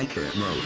enter mode.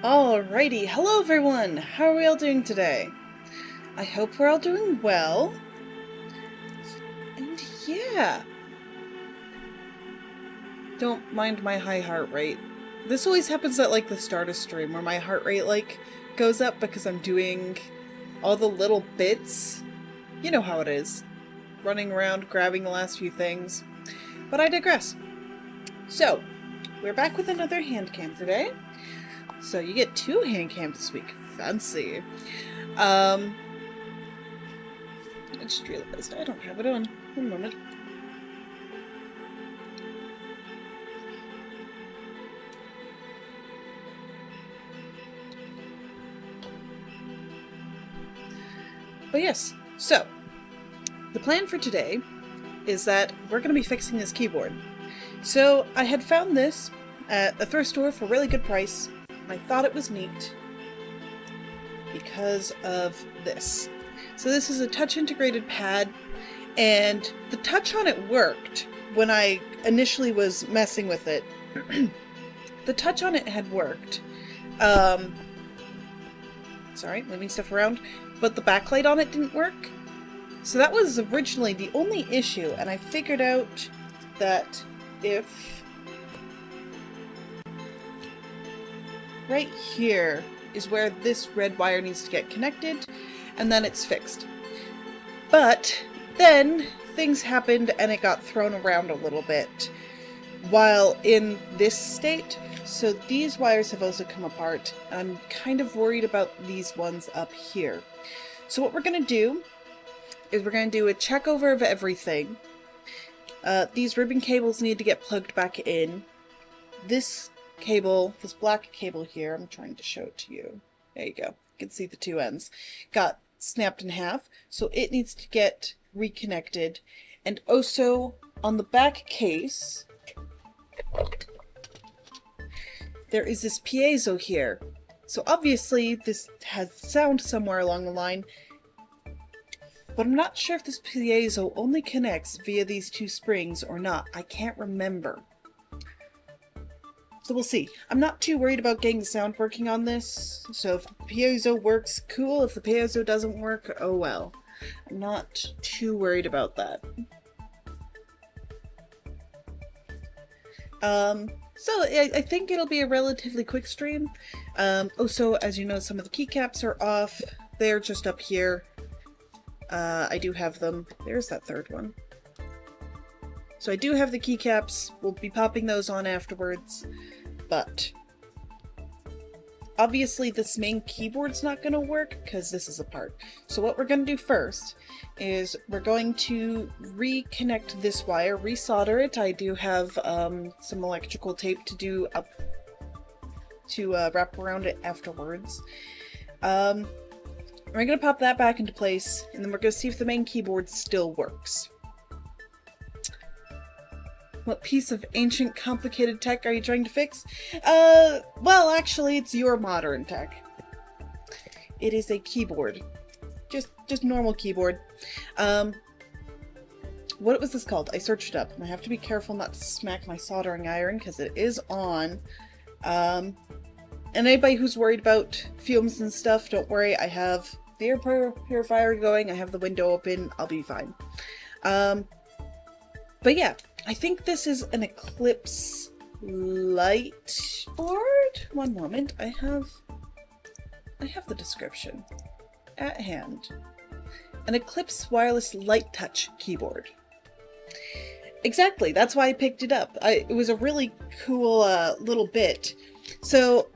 Alrighty, hello everyone! How are we all doing today? I hope we're all doing well. And yeah. Don't mind my high heart rate. This always happens at like the start of stream where my heart rate like goes up because I'm doing all the little bits. You know how it is. Running around, grabbing the last few things. But I digress. So, we're back with another hand cam today. So you get 2 hand cams this week. Fancy. I just realized I don't have it on. One moment. But yes, so the plan for today is that we're going to be fixing this keyboard. So I had found this at a thrift store for a really good price. I thought it was neat because of this. So this is a touch integrated pad, and the touch on it worked when I initially was messing with it. The touch on it had worked. Sorry, moving stuff around. But the backlight on it didn't work. So that was originally the only issue, and I figured out that if right here is where this red wire needs to get connected, and then it's fixed. But then things happened and it got thrown around a little bit while in this state. So these wires have also come apart. I'm kind of worried about these ones up here. So what we're going to do is we're going to do a check over of everything. These ribbon cables need to get plugged back in. This cable, this black cable here, I'm trying to show it to you. There you go. You can see the 2 ends. Got snapped in half, so it needs to get reconnected. And also, on the back case, there is this piezo here. So obviously, this has sound somewhere along the line, but I'm not sure if this piezo only connects via these 2 springs or not. I can't remember. So we'll see. I'm not too worried about getting the sound working on this. So if the piezo works, cool. If the piezo doesn't work, oh well. I'm not too worried about that. So I think it'll be a relatively quick stream. Also, as you know, some of the keycaps are off. They're just up here. I do have them. There's that 3rd one. So I do have the keycaps. We'll be popping those on afterwards. But obviously this main keyboard's not going to work because this is a part. So what we're going to do first is we're going to reconnect this wire, resolder it. I do have some electrical tape to do up to wrap around it afterwards. We're going to pop that back into place, and then we're going to see if the main keyboard still works. What piece of ancient, complicated tech are you trying to fix? Well, actually, it's your modern tech. It is a keyboard. Just normal keyboard. What was this called? I searched it up, and I have to be careful not to smack my soldering iron, because it is on. And anybody who's worried about fumes and stuff, don't worry, I have the air purifier going, I have the window open, I'll be fine. But yeah, I think this is an Eclipse light board. One moment, I have the description at hand. An Eclipse Wireless Litetouch keyboard. Exactly, that's why I picked it up. It was a really cool little bit. So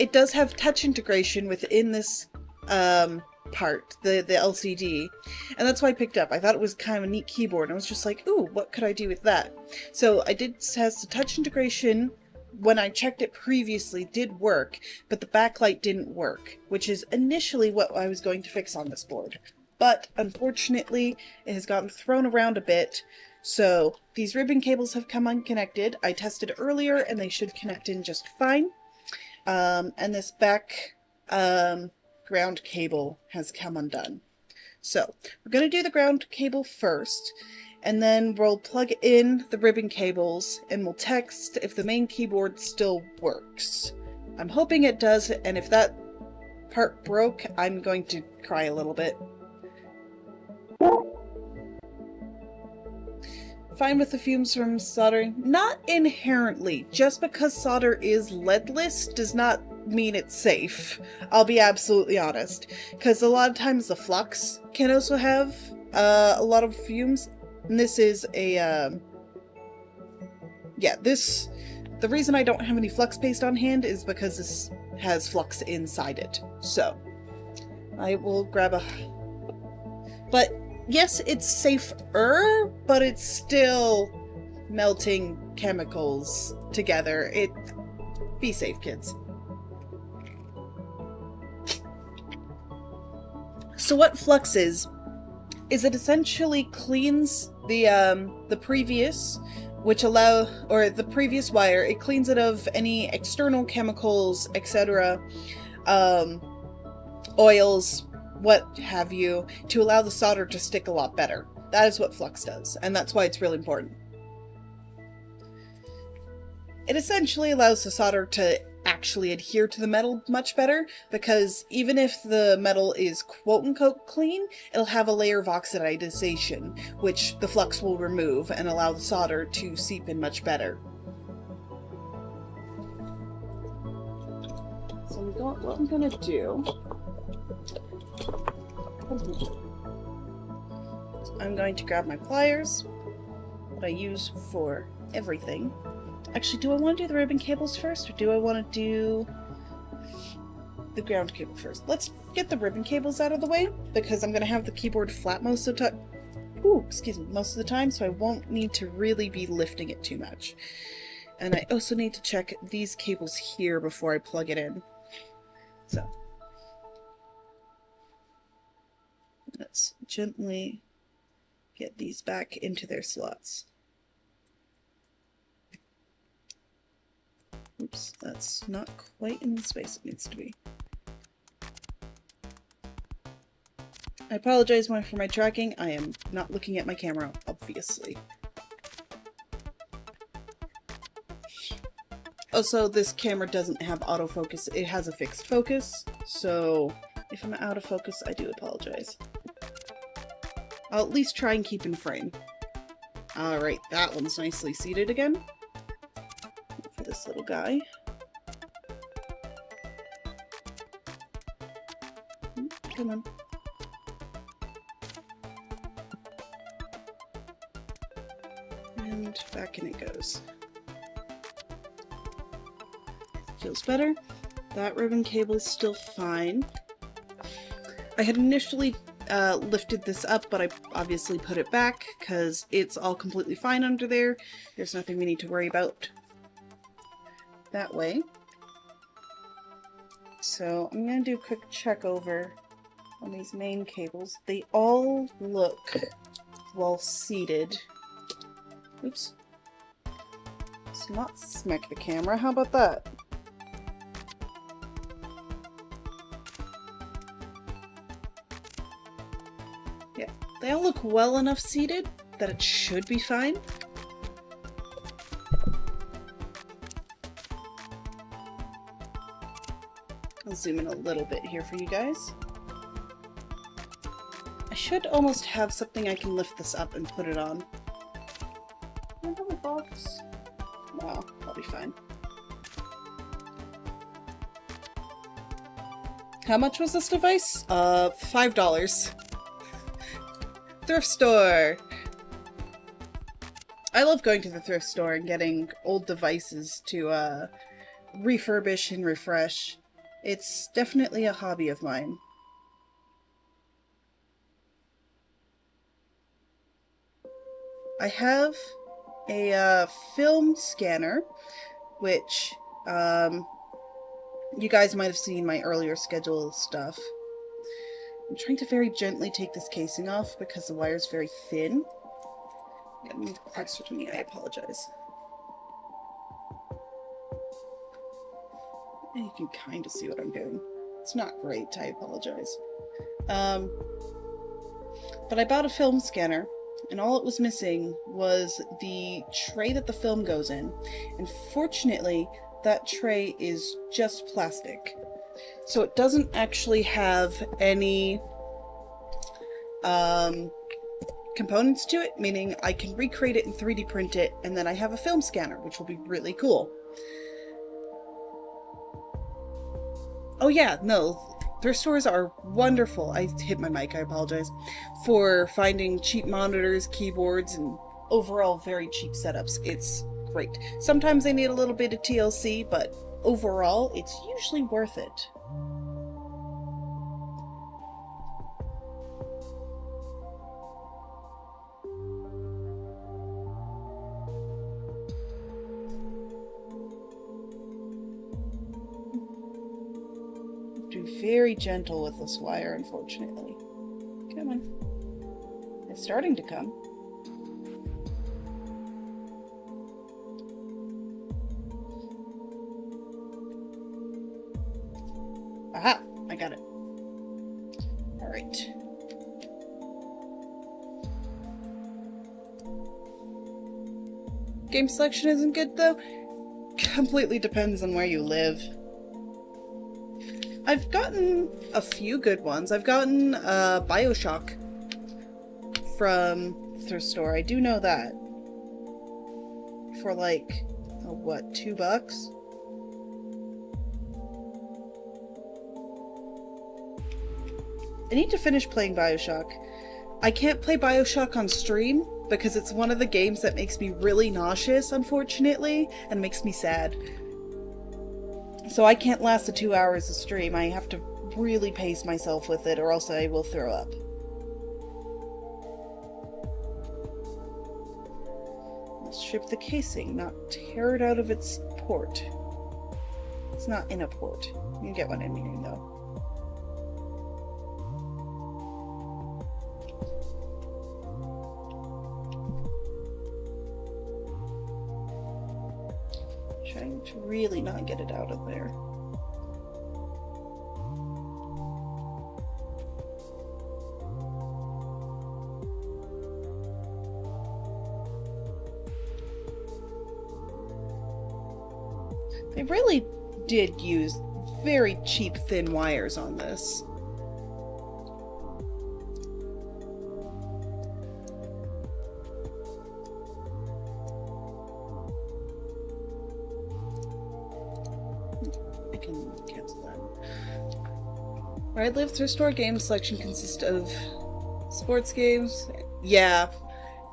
it does have touch integration within this part, the LCD, and that's why I picked it up. I thought it was kind of a neat keyboard, and I was just like, ooh, what could I do with that? So it has the touch integration. When I checked it previously, did work, but the backlight didn't work, which is initially what I was going to fix on this board. But unfortunately, it has gotten thrown around a bit, so these ribbon cables have come unconnected. I tested earlier, and they should connect in just fine. And this back ground cable has come undone. So we're going to do the ground cable first, and then we'll plug in the ribbon cables, and we'll test if the main keyboard still works. I'm hoping it does, and if that part broke, I'm going to cry a little bit. Fine with the fumes from soldering? Not inherently. Just because solder is leadless does not mean it's safe. I'll be absolutely honest. Because a lot of times the flux can also have a lot of fumes. And this is a, the reason I don't have any flux paste on hand is because this has flux inside it. So, I will grab a... But, yes, it's safer, but it's still melting chemicals together. Be safe, kids. So what flux is it essentially cleans the previous, the previous wire. It cleans it of any external chemicals, etc., oils, what have you, to allow the solder to stick a lot better. That is what flux does, and that's why it's really important. It essentially allows the solder to actually adhere to the metal much better, because even if the metal is quote-unquote clean, it'll have a layer of oxidization, which the flux will remove and allow the solder to seep in much better. So what I'm gonna do... I'm going to grab my pliers, what I use for everything. Actually, do I want to do the ribbon cables first, or do I want to do the ground cable first? Let's get the ribbon cables out of the way, because I'm going to have the keyboard flat most of the time, so I won't need to really be lifting it too much. And I also need to check these cables here before I plug it in. So, let's gently get these back into their slots. Oops, that's not quite in the space it needs to be. I apologize for my tracking. I am not looking at my camera, obviously. Also, this camera doesn't have autofocus. It has a fixed focus, so if I'm out of focus, I do apologize. I'll at least try and keep in frame. Alright, that one's nicely seated again. For this little guy. Come on. And back in it goes. Feels better. That ribbon cable's still fine. I had initially lifted this up, but I obviously put it back because it's all completely fine under there. There's nothing we need to worry about that way. So I'm going to do a quick check over on these main cables. They all look well seated. Oops. Let's not smack the camera. How about that? Yeah, they all look well enough seated that it should be fine. I'll zoom in a little bit here for you guys. I should almost have something I can lift this up and put it on. Another box? Wow, I'll be fine. How much was this device? $5. Thrift store! I love going to the thrift store and getting old devices to refurbish and refresh. It's definitely a hobby of mine. I have a film scanner, which you guys might have seen my earlier schedule stuff. I'm trying to very gently take this casing off because the wire is very thin. I'm gonna move closer to me, I apologize. And you can kind of see what I'm doing. It's not great, I apologize. But I bought a film scanner, and all it was missing was the tray that the film goes in. And fortunately, that tray is just plastic. So it doesn't actually have any components to it, meaning I can recreate it and 3D print it, and then I have a film scanner, which will be really cool. Oh yeah, no, thrift stores are wonderful. I hit my mic, I apologize. For finding cheap monitors, keyboards, and overall very cheap setups. It's great. Sometimes they need a little bit of TLC, but overall, it's usually worth it. Very gentle with this wire, unfortunately. Come on. It's starting to come. Aha! I got it. Alright. Game selection isn't good though. Completely depends on where you live. I've gotten a few good ones. I've gotten BioShock from the thrift store. I do know that. For like, what, $2? I need to finish playing BioShock. I can't play BioShock on stream because it's one of the games that makes me really nauseous, unfortunately, and makes me sad. So I can't last the 2 hours of stream. I have to really pace myself with it or else I will throw up. Let's strip the casing, not tear it out of its port. It's not in a port. You get what I mean though. Trying to really not get it out of there. They really did use very cheap thin wires on this. I can cancel that. Where I live, thrift store game selection consists of sports games. Yeah.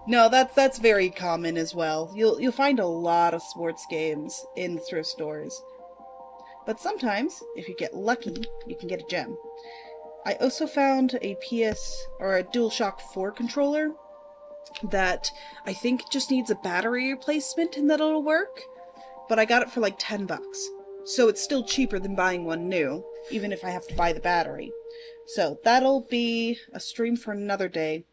No, that's very common as well. You'll find a lot of sports games in thrift stores. But sometimes, if you get lucky, you can get a gem. I also found a DualShock 4 controller that I think just needs a battery replacement and that'll work. But I got it for like $10. So it's still cheaper than buying one new, even if I have to buy the battery. So that'll be a stream for another day.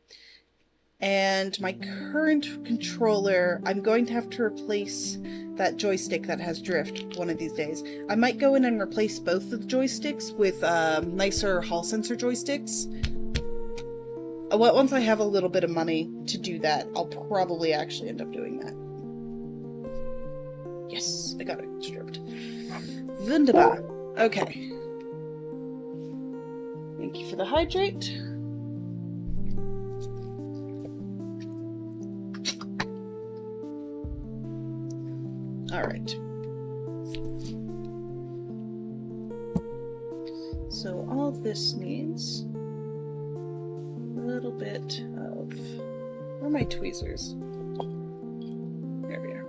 And my current controller, I'm going to have to replace that joystick that has drift one of these days. I might go in and replace both of the joysticks with nicer hall sensor joysticks. Once I have a little bit of money to do that, I'll probably actually end up doing that. Yes, I got it stripped. Wunderbar. Okay. Thank you for the hydrate. Alright. So all of this needs a little bit of... Where are my tweezers? There we are.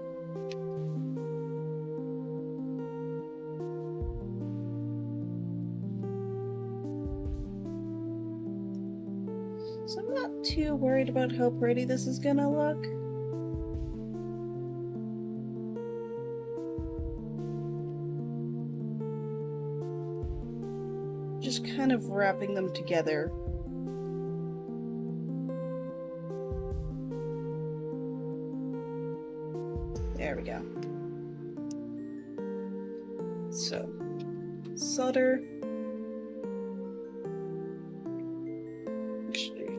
So I'm not too worried about how pretty this is gonna look. Just kind of wrapping them together. There we go. So, solder. Actually,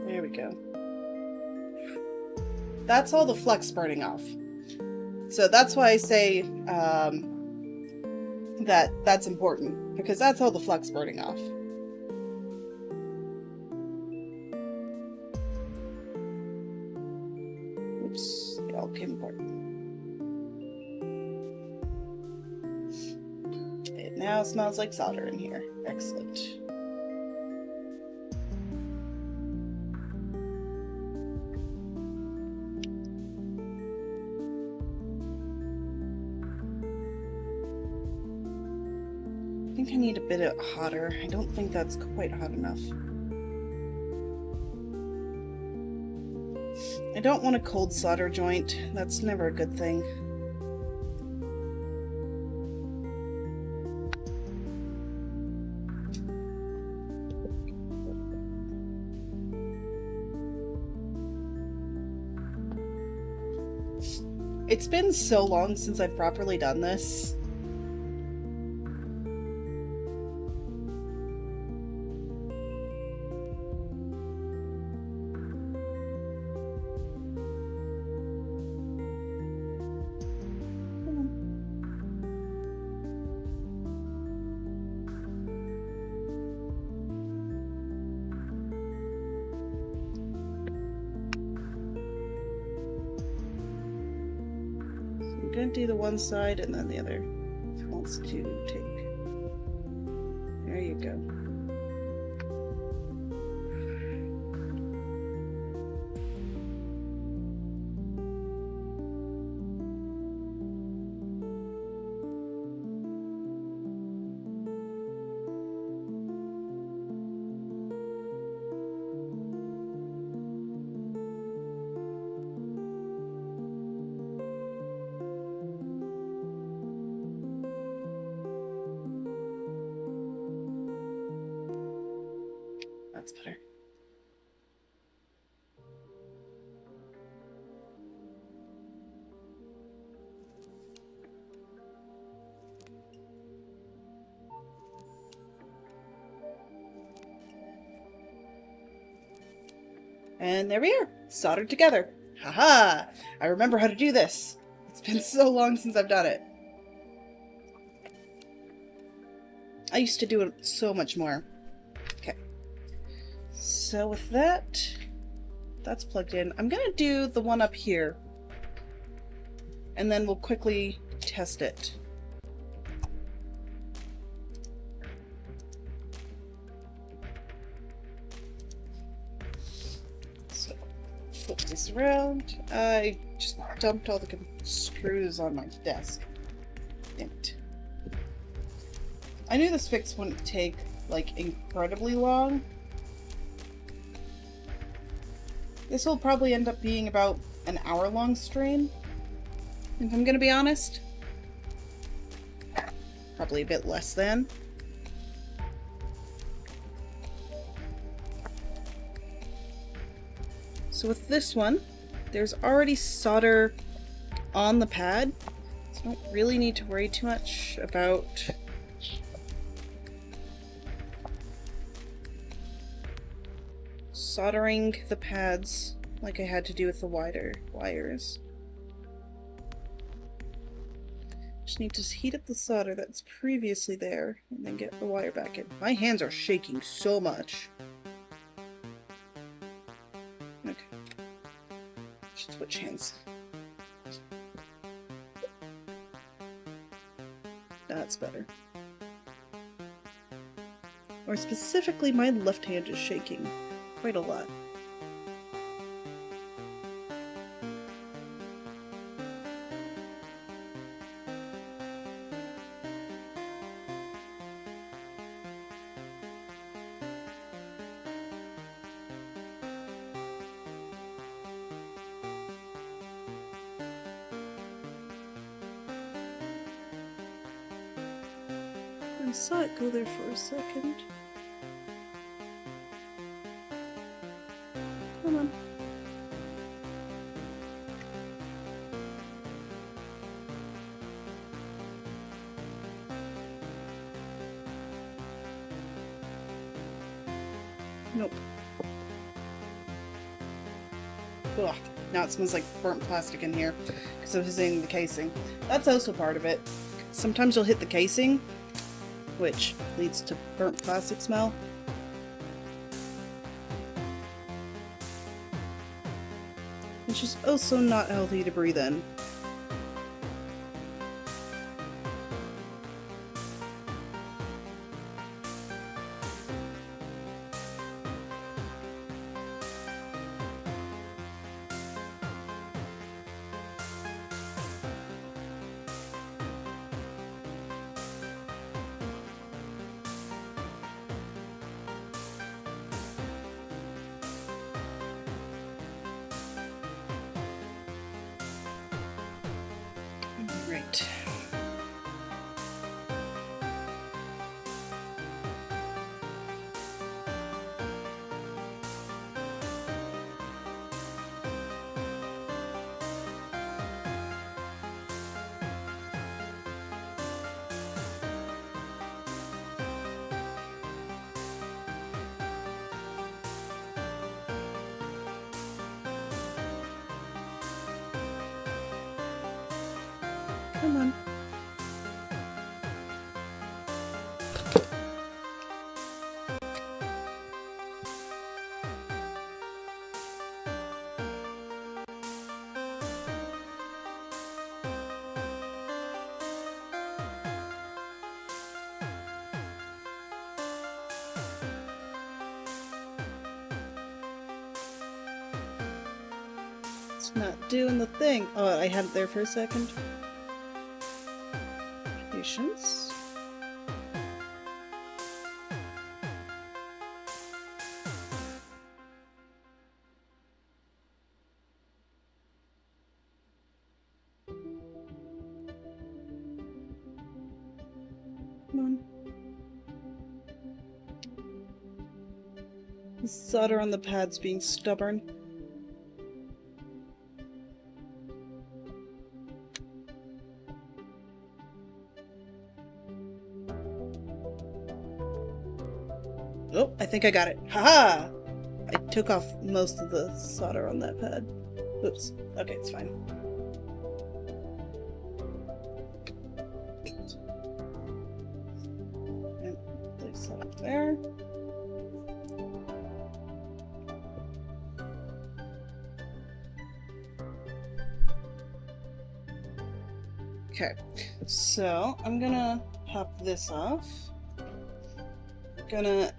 there we go. That's all the flux burning off. So that's why I say that's important, because that's all the flux burning off. Oops, it all came apart. It now smells like solder in here. Excellent. I think I need a bit hotter. I don't think that's quite hot enough. I don't want a cold solder joint. That's never a good thing. It's been so long since I've properly done this. I'm gonna do the one side and then the other. If it wants to take. There you go. That's better. And there we are, soldered together. Haha! I remember how to do this. It's been so long since I've done it. I used to do it so much more. Okay. So with that, that's plugged in. I'm gonna do the one up here, and then we'll quickly test it. So, flip this around. I just dumped all the screws on my desk. Damn it. I knew this fix wouldn't take, like, incredibly long. This will probably end up being about an hour-long stream, if I'm gonna be honest. Probably a bit less than. So with this one, there's already solder on the pad, so I don't really need to worry too much about soldering the pads like I had to do with the wider wires. Just need to heat up the solder that's previously there and then get the wire back in. My hands are shaking so much. Okay. Should switch hands. That's better. Or specifically, my left hand is shaking quite a lot. I saw it go there for a second. Come on. Nope. Ugh. Now it smells like burnt plastic in here because I was hitting the casing. That's also part of it. Sometimes you'll hit the casing, which leads to burnt plastic smell. Which is also not healthy to breathe in. Right. Come on. It's not doing the thing. Oh, I had it there for a second. Patience. Come on. The solder on the pad's being stubborn. Oh, I think I got it. Haha! I took off most of the solder on that pad. Oops. Okay, it's fine. And place that up there. Okay, so I'm gonna pop this off. Gonna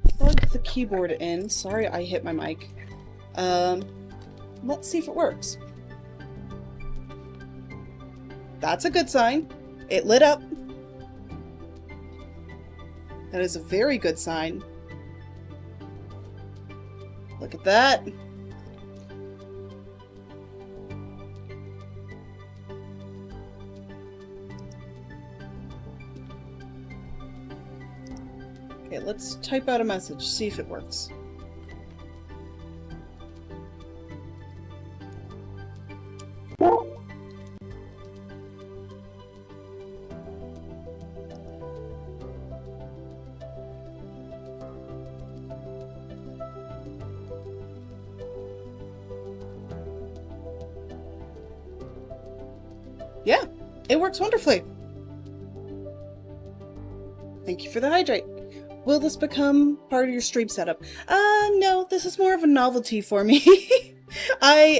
plug the keyboard in. Sorry, I hit my mic. Let's see if it works. That's a good sign. It lit up. That is a very good sign. Look at that. Okay, let's type out a message, see if it works. Yeah, it works wonderfully. Thank you for the hydrate. Will this become part of your stream setup? No, this is more of a novelty for me.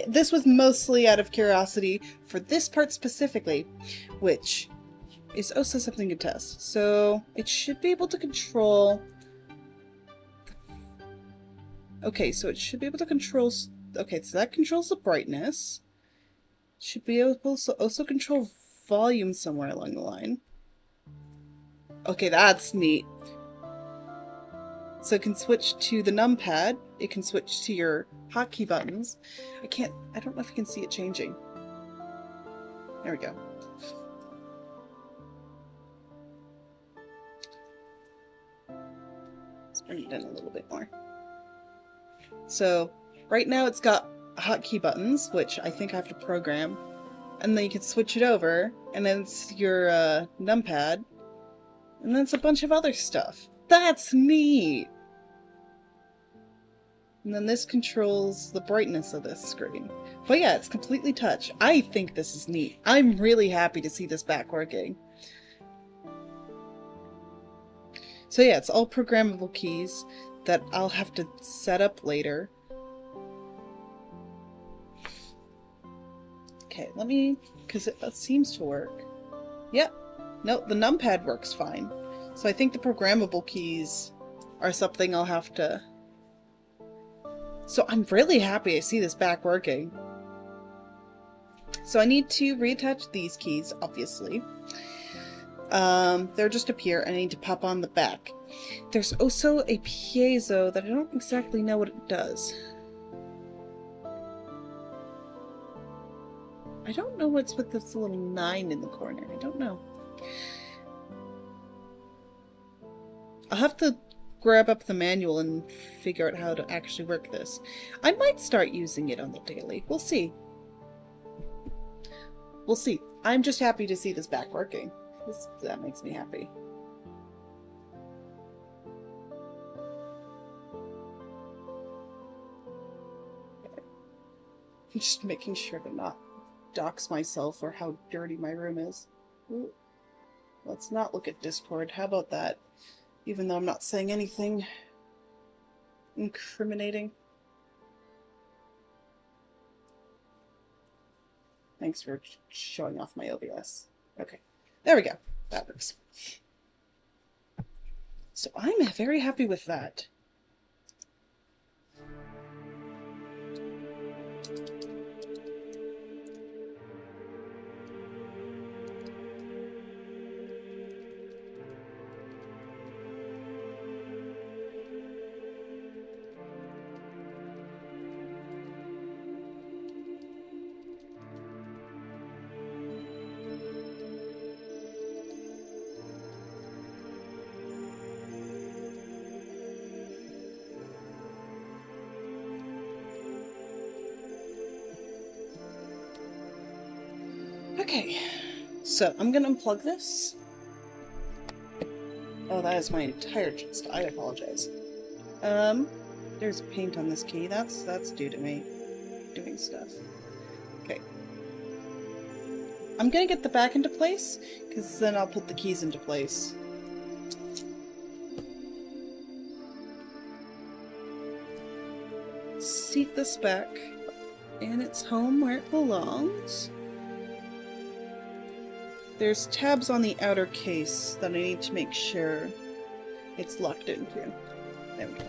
This was mostly out of curiosity for this part specifically, which is also something to test. So it should be able to control... Okay, so it should be able to control... Okay, so that controls the brightness. Should be able to also control volume somewhere along the line. Okay, that's neat. So it can switch to the numpad. It can switch to your hotkey buttons. I don't know if you can see it changing. There we go. Let's bring it in a little bit more. So right now it's got hotkey buttons, which I think I have to program. And then you can switch it over, and then it's your numpad. And then it's a bunch of other stuff. That's neat! And then this controls the brightness of this screen. But yeah, it's completely touch. I think this is neat. I'm really happy to see this back working. So yeah, it's all programmable keys that I'll have to set up later. Okay, let me... because it seems to work. Yep. No, the numpad works fine. So I think the programmable keys are something I'll have to... So I'm really happy I see this back working. So I need to reattach these keys, obviously. They'll just appear, and I need to pop on the back. There's also a piezo that I don't exactly know what it does. I don't know what's with this little 9 in the corner. I don't know. I'll have to grab up the manual and figure out how to actually work this. I might start using it on the daily. We'll see. We'll see. I'm just happy to see this back working. That makes me happy. I'm just making sure to not dox myself or how dirty my room is. Ooh. Let's not look at Discord. How about that? Even though I'm not saying anything incriminating. Thanks for showing off my OBS. Okay, there we go. That works. So I'm very happy with that. Okay, so I'm gonna unplug this. Oh, that is my entire chest. I apologize. There's paint on this key. That's due to me doing stuff. Okay. I'm gonna get the back into place, because then I'll put the keys into place. Seat this back in its home where it belongs. There's tabs on the outer case that I need to make sure it's locked into. There we go.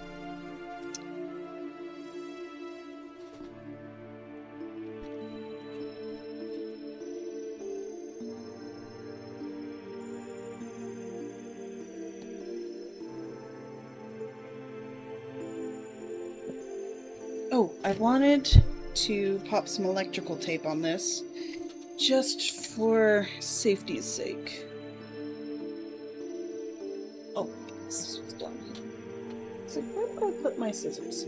Oh, I wanted to pop some electrical tape on this, just for safety's sake. Oh, this is done. So where did I put my scissors?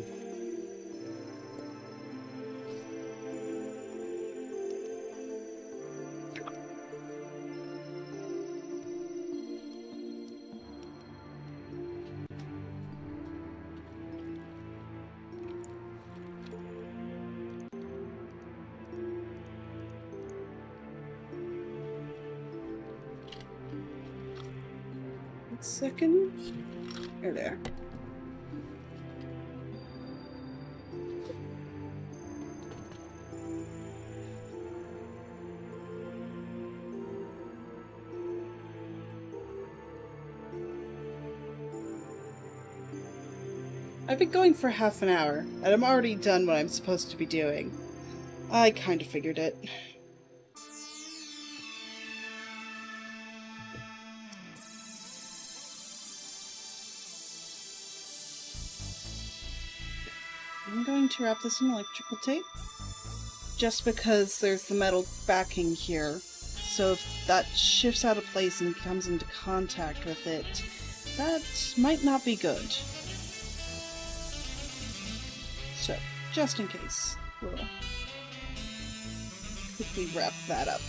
Second. There. I've been going for half an hour, and I'm already done what I'm supposed to be doing. I kind of figured it. I'm going to wrap this in electrical tape, just because there's the metal backing here, so if that shifts out of place and comes into contact with it, that might not be good. So, just in case, we'll quickly wrap that up.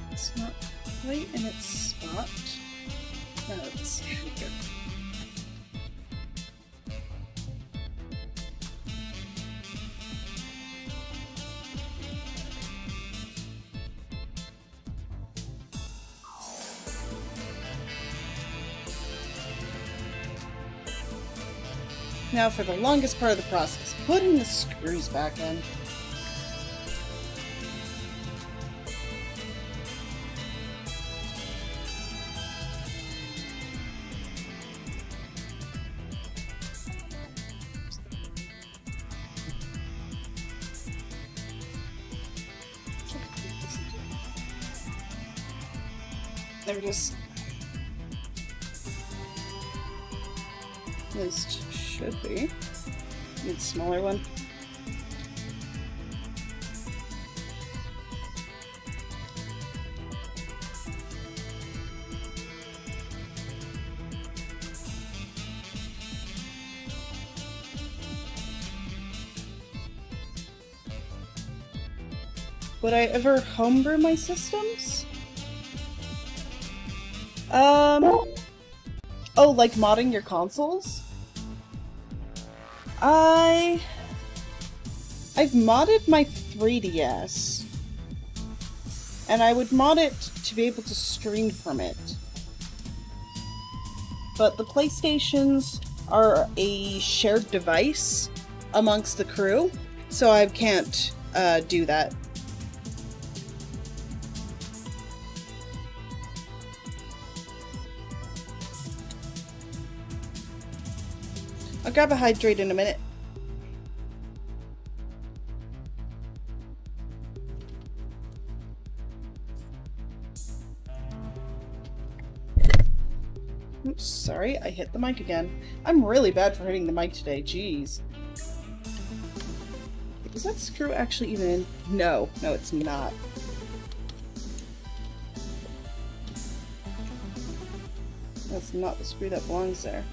It's not quite in its spot. No, it's here. Now for the longest part of the process, putting the screws back in. There it is. At least should be. Need a smaller one. Would I ever homebrew my systems? Oh, like modding your consoles? I've modded my 3DS, and I would mod it to be able to stream from it. But the PlayStations are a shared device amongst the crew, so I can't do that. I'll grab a hydrate in a minute. Oops, sorry, I hit the mic again. I'm really bad for hitting the mic today, jeez. Is that screw actually even in? No, it's not. That's not the screw that belongs there.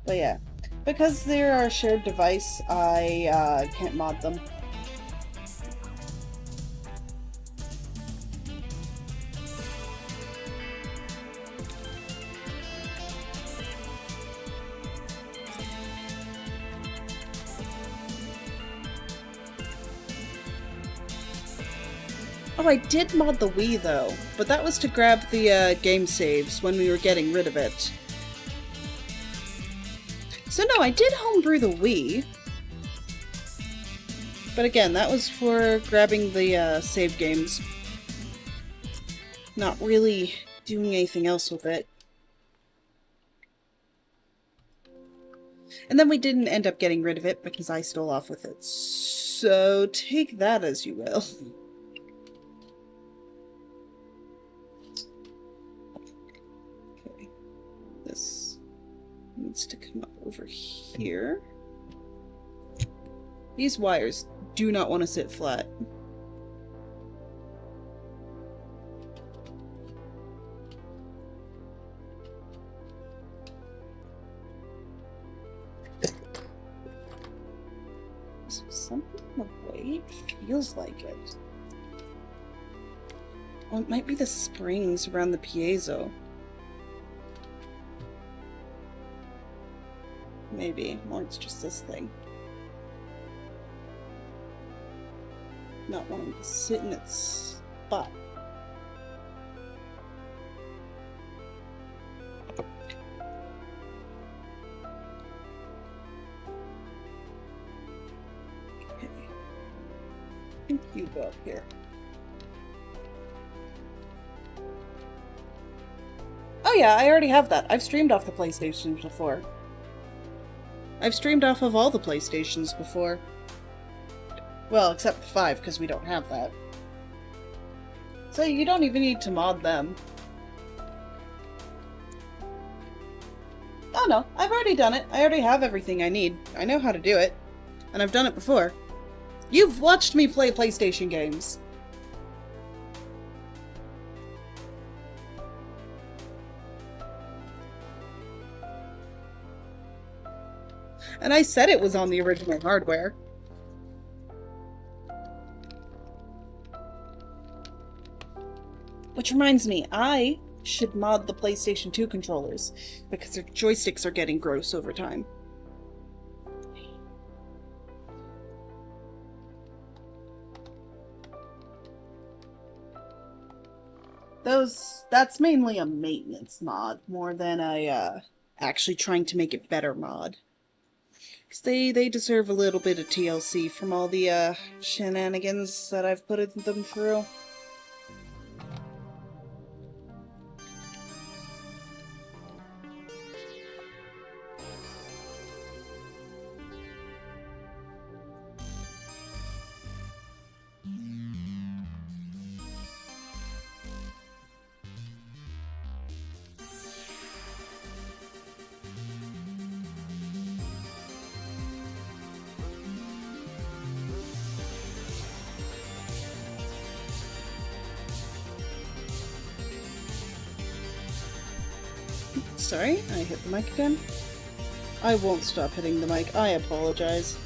But yeah, because they're our shared device, I can't mod them. Oh, I did mod the Wii though, but that was to grab the game saves when we were getting rid of it. So no, I did homebrew the Wii. But again, that was for grabbing the save games. Not really doing anything else with it. And then we didn't end up getting rid of it because I stole off with it. So take that as you will. Okay. This needs to come up over here. These wires do not want to sit flat. Is there something in the way? It feels like it. Oh, it might be the springs around the piezo. Maybe. Or it's just this thing. Not wanting to sit in its spot. Okay. I think you go up here. Oh yeah, I already have that. I've streamed off the PlayStations before. I've streamed off of all the PlayStations before. Well, except the 5, because we don't have that. So you don't even need to mod them. Oh no, I've already done it. I already have everything I need. I know how to do it. And I've done it before. You've watched me play PlayStation games. And I said it was on the original hardware. Which reminds me, I should mod the PlayStation 2 controllers, because their joysticks are getting gross over time. That's mainly a maintenance mod, more than a, actually trying to make it better mod. Because they deserve a little bit of TLC from all the, shenanigans that I've put them through. Sorry, I hit the mic again. I won't stop hitting the mic. I apologize.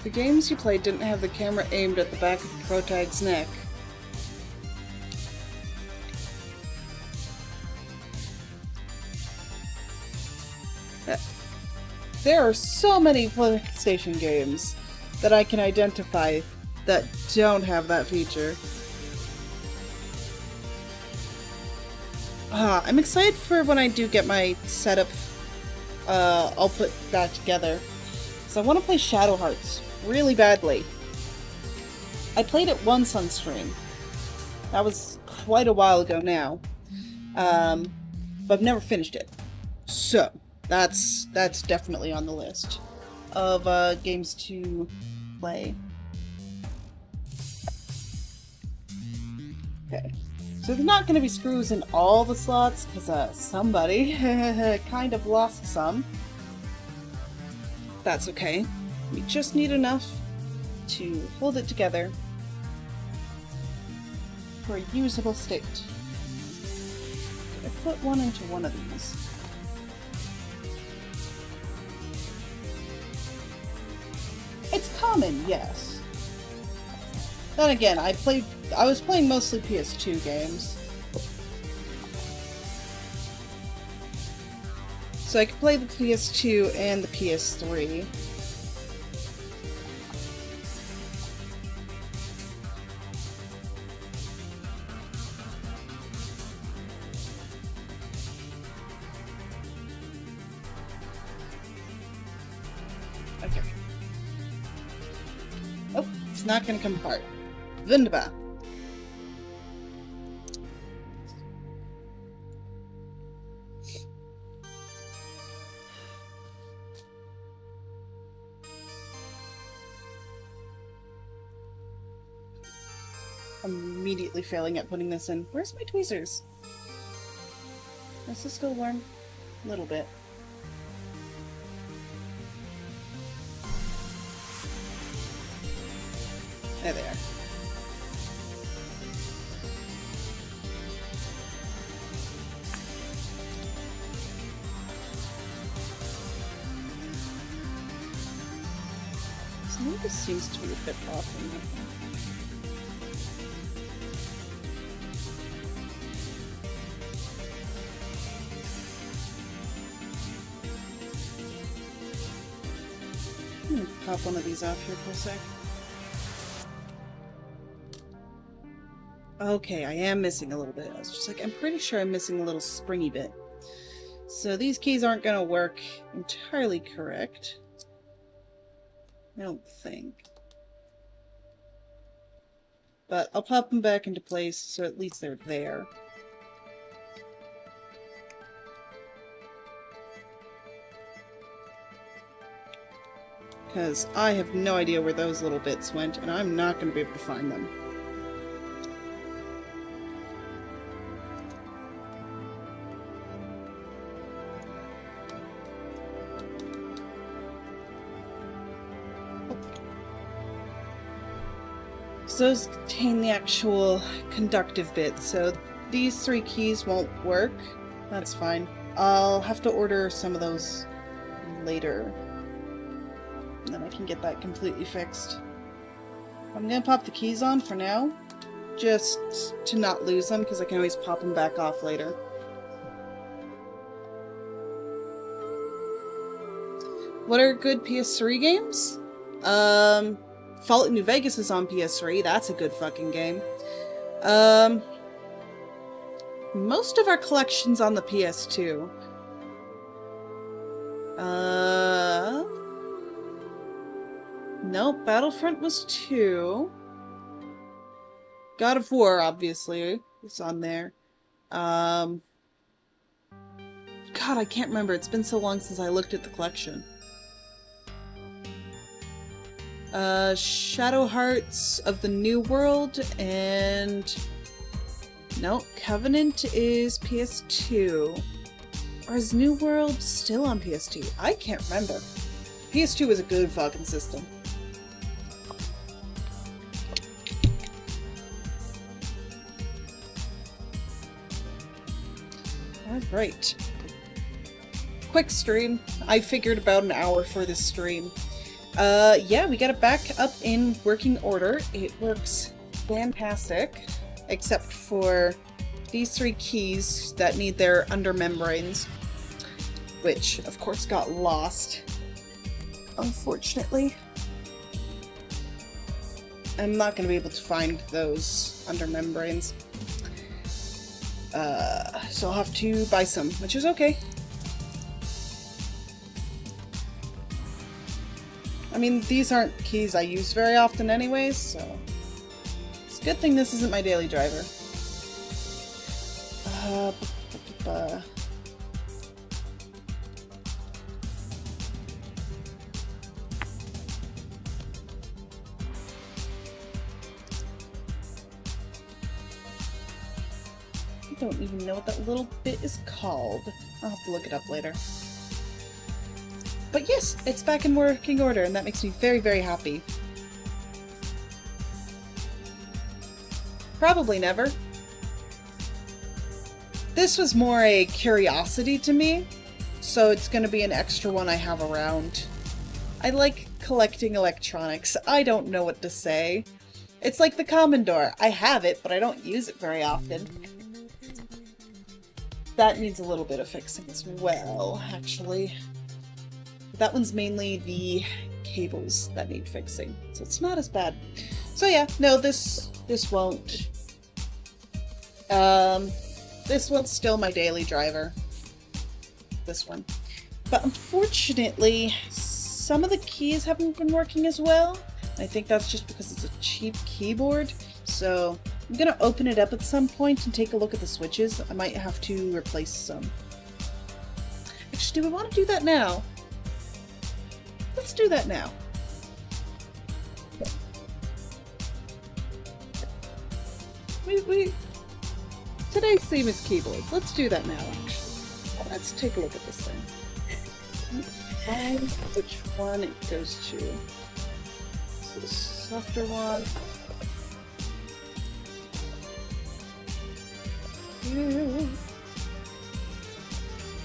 The games you played didn't have the camera aimed at the back of the protag's neck. There are so many PlayStation games that I can identify that don't have that feature. I'm excited for when I do get my setup. I'll put that together. So I want to play Shadow Hearts really badly. I played it once on stream. That was quite a while ago now. But I've never finished it. So that's definitely on the list of games to play. Okay, so there's not going to be screws in all the slots because somebody kind of lost some. That's okay. We just need enough to hold it together for a usable state. I put one into one of these. It's common, yes. Then again, I was playing mostly PS2 games. So I can play the PS2 and the PS3. Okay. Oh, it's not gonna come apart. Wunderbar. I'm immediately failing at putting this in. Where's my tweezers? Does this go warm? A little bit. There they are. Some of this seems to be a bit off in here. Pop one of these off here for a sec. Okay, I am missing a little bit. I was just like, I'm pretty sure I'm missing a little springy bit. So these keys aren't going to work entirely correct. I don't think. But I'll pop them back into place so at least they're there. Because I have no idea where those little bits went, and I'm not going to be able to find them. So those contain the actual conductive bits, so these 3 keys won't work. That's fine. I'll have to order some of those later. And then I can get that completely fixed. I'm gonna pop the keys on for now, just to not lose them, because I can always pop them back off later. What are good PS3 games? Fallout New Vegas is on PS3. That's a good fucking game. Most of our collection's on the PS2. Nope, Battlefront was 2. God of War, obviously, is on there. God, I can't remember. It's been so long since I looked at the collection. Shadow Hearts of the New World, and... no, Covenant is PS2. Or is New World still on PS2? I can't remember. PS2 was a good fucking system. Alright. Quick stream. I figured about an hour for this stream. Yeah, we got it back up in working order. It works fantastic, except for these 3 keys that need their under membranes, which of course got lost, unfortunately. I'm not going to be able to find those under membranes, so I'll have to buy some, which is okay. I mean, these aren't keys I use very often anyways, so it's a good thing this isn't my daily driver. I don't even know what that little bit is called. I'll have to look it up later. But yes, it's back in working order, and that makes me very, very happy. Probably never. This was more a curiosity to me, so it's going to be an extra one I have around. I like collecting electronics. I don't know what to say. It's like the Commodore. I have it, but I don't use it very often. that needs a little bit of fixing as well, actually. That one's mainly the cables that need fixing, so it's not as bad. So yeah, no, this won't. This one's still my daily driver. This one. But unfortunately, some of the keys haven't been working as well. I think that's just because it's a cheap keyboard. So I'm gonna open it up at some point and take a look at the switches. I might have to replace some. Actually, do we want to do that now? Let's do that now. Today's theme is keyboards. Let's do that now, actually. Let's take a look at this thing. Find which one it goes to. So the softer one.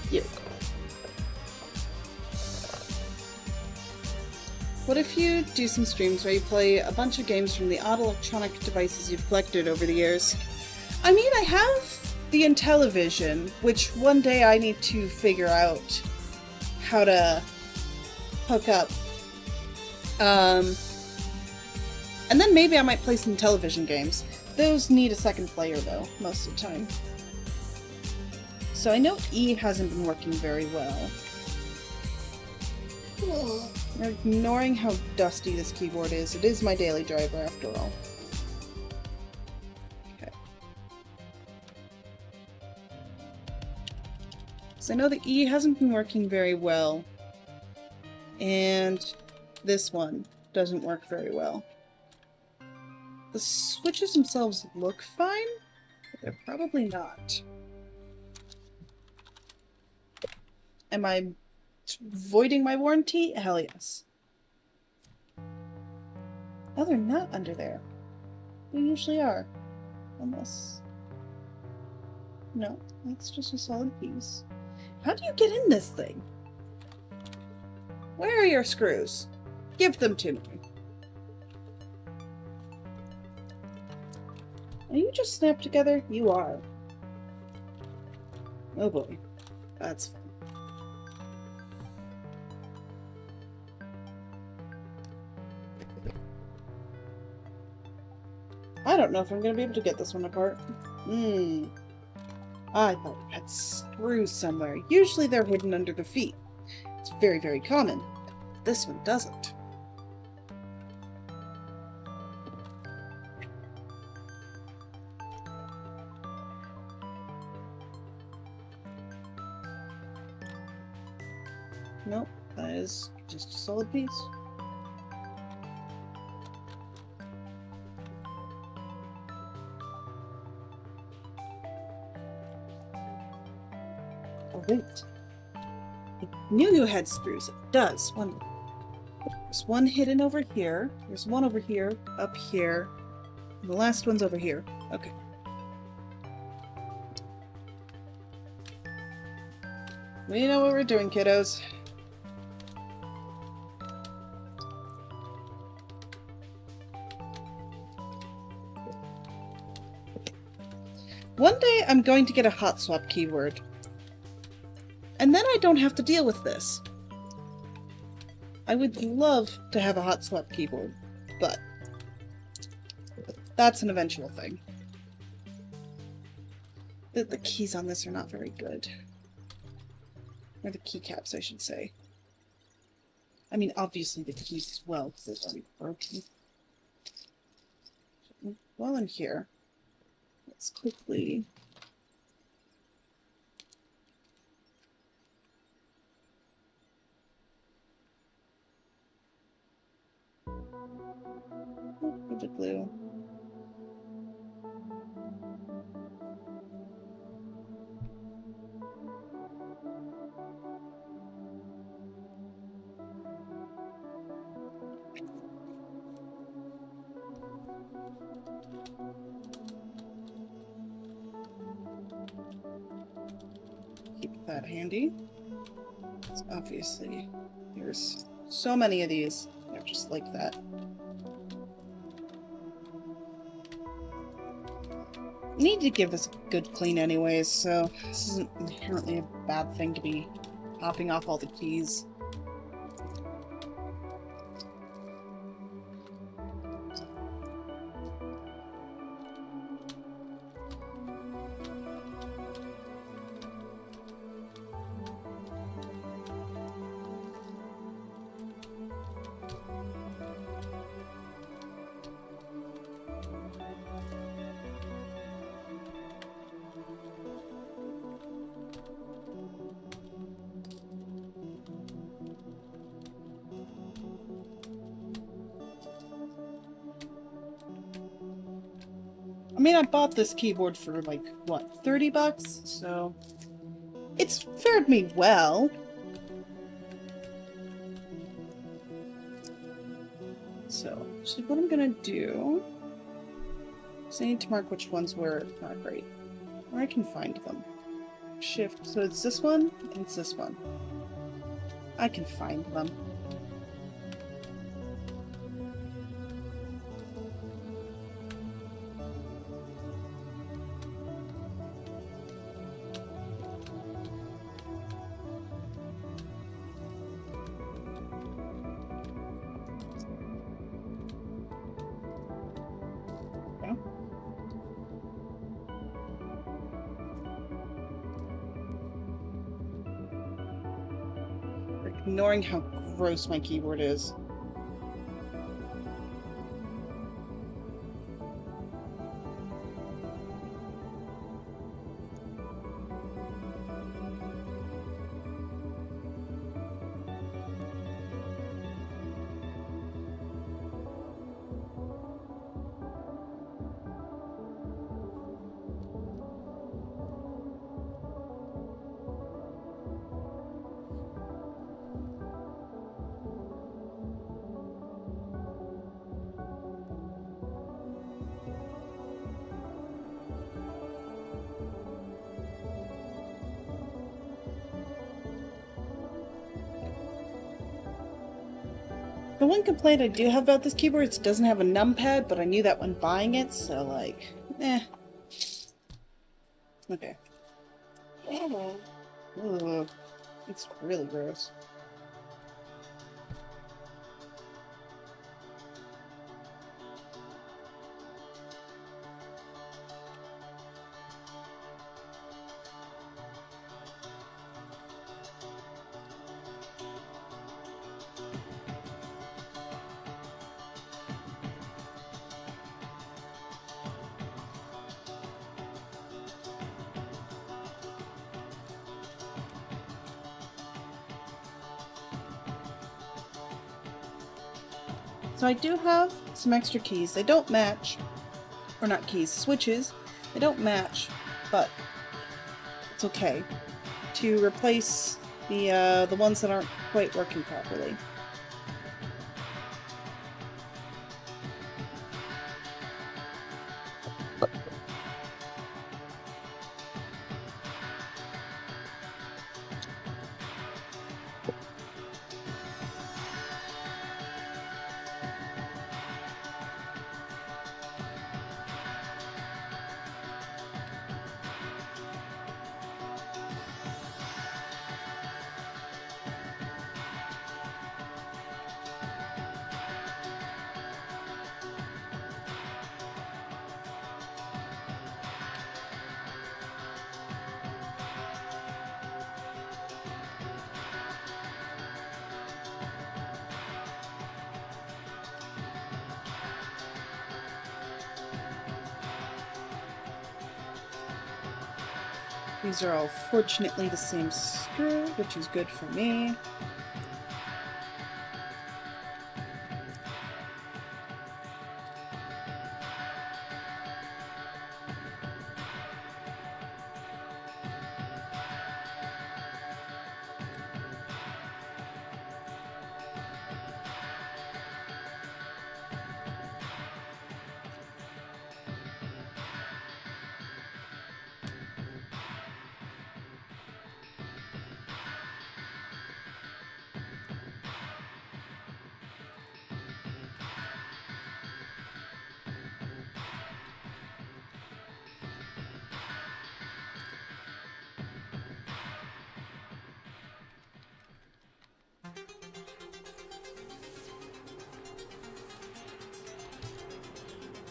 Here. What if you do some streams where you play a bunch of games from the odd electronic devices you've collected over the years? I mean, I have the Intellivision, which one day I need to figure out how to hook up. And then maybe I might play some television games. Those need a second player, though, most of the time. So I know E hasn't been working very well. Ignoring how dusty this keyboard is, it is my daily driver after all. Okay. So I know the E hasn't been working very well. And this one doesn't work very well. The switches themselves look fine, but they're probably not. Am I voiding my warranty? Hell yes. Oh, they're not under there. They usually are. Unless... No, that's just a solid piece. How do you get in this thing? Where are your screws? Give them to me. Are you just snapped together? You are. Oh boy. That's fun. I don't know if I'm going to be able to get this one apart. I thought it had screws somewhere. Usually they're hidden under the feet. It's very, very common. This one doesn't. Nope, that is just a solid piece. Oh, wait. I knew you had screws. It does. There's one hidden over here. There's one over here, up here. And the last one's over here. Okay. We know what we're doing, kiddos. One day I'm going to get a hot swap keyword. And then I don't have to deal with this. I would love to have a hot swap keyboard, but that's an eventual thing. The keys on this are not very good. Or the keycaps, I should say. I mean, obviously the keys as well, because they're already broken. While I'm here, let's quickly... the glue. Keep that handy. It's obviously, there's so many of these. They're just like that. need to give this a good clean anyways, so this isn't inherently a bad thing to be popping off all the keys. I mean, I bought this keyboard for like, what, 30 bucks? So, it's fared me well. So what I'm gonna do is I need to mark which ones were not great. Or I can find them. Shift, so it's this one, and it's this one. I can find them. Ignoring how gross my keyboard is. The one complaint I do have about this keyboard is it doesn't have a numpad, but I knew that when buying it, so like, eh. Okay. Ugh. It's really gross. So I do have some extra keys. They don't match, or not keys, switches. They don't match, but it's okay to replace the ones that aren't quite working properly. These are all fortunately the same screw, which is good for me.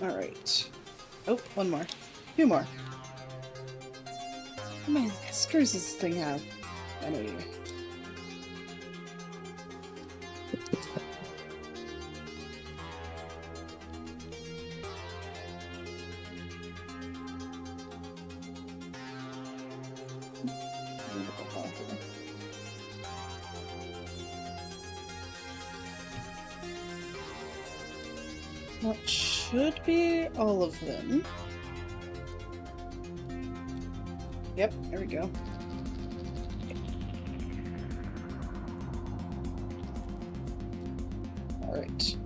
Alright. Oh, one more. Two more. How many screws does this thing have? Anyway. That should be all of them. Yep, there we go. Alright.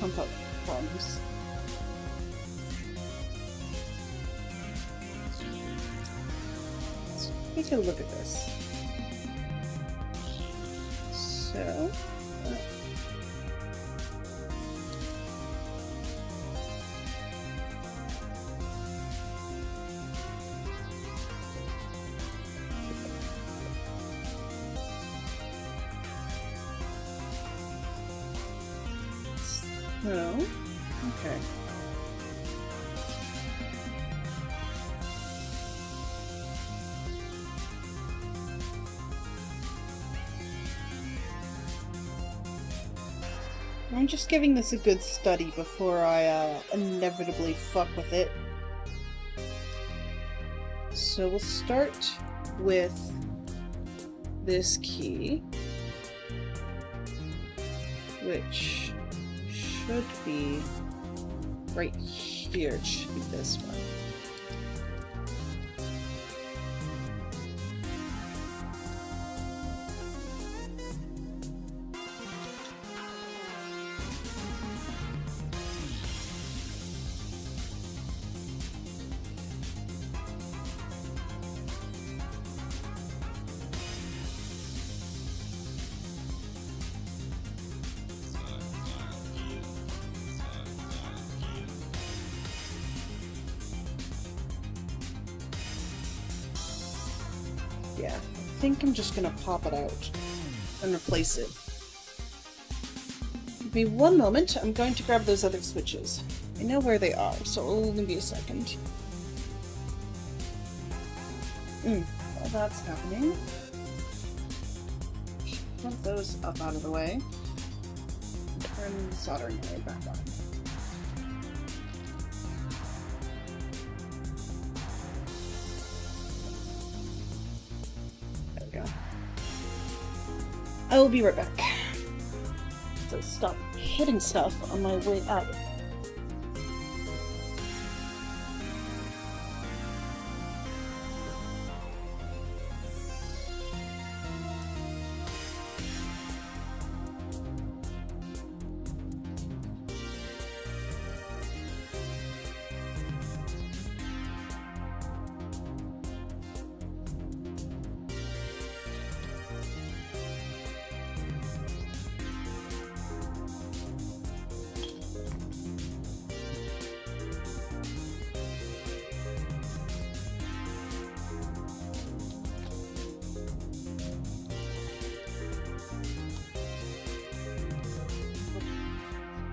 Pump up problems. Let's take a look at this. So... No. Okay. I'm just giving this a good study before I inevitably fuck with it. So we'll start with this key, which should be right here. It should be this one. Yeah, I think I'm just gonna pop it out and replace it. Give me one moment, I'm going to grab those other switches. I know where they are, so it'll only be a second. While that's happening, put those up out of the way. Turn the soldering iron back on. I will be right back. So stop hitting stuff on my way out.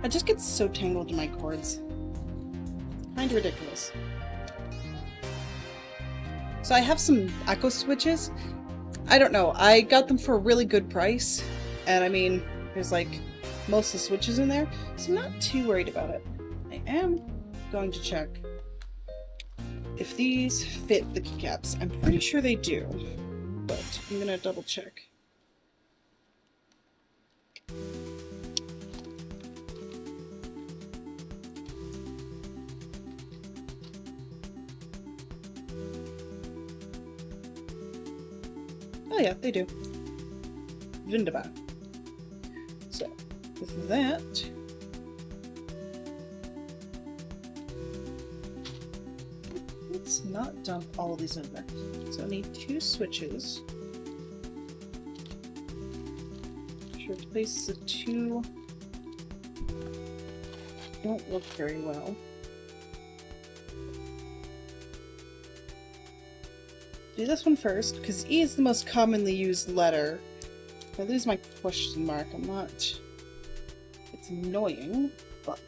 I just get so tangled in my cords. Kinda ridiculous. So I have some echo switches. I don't know, I got them for a really good price. And I mean, there's like most of the switches in there, so I'm not too worried about it. I am going to check if these fit the keycaps. I'm pretty sure they do, but I'm gonna double check. Oh yeah, they do. Wunderbar. So, with that, let's not dump all of these in there. So I need 2 switches. To replace the 2 don't look very well. Do this one first, because E is the most commonly used letter. If I lose my question mark, I'm not... It's annoying, but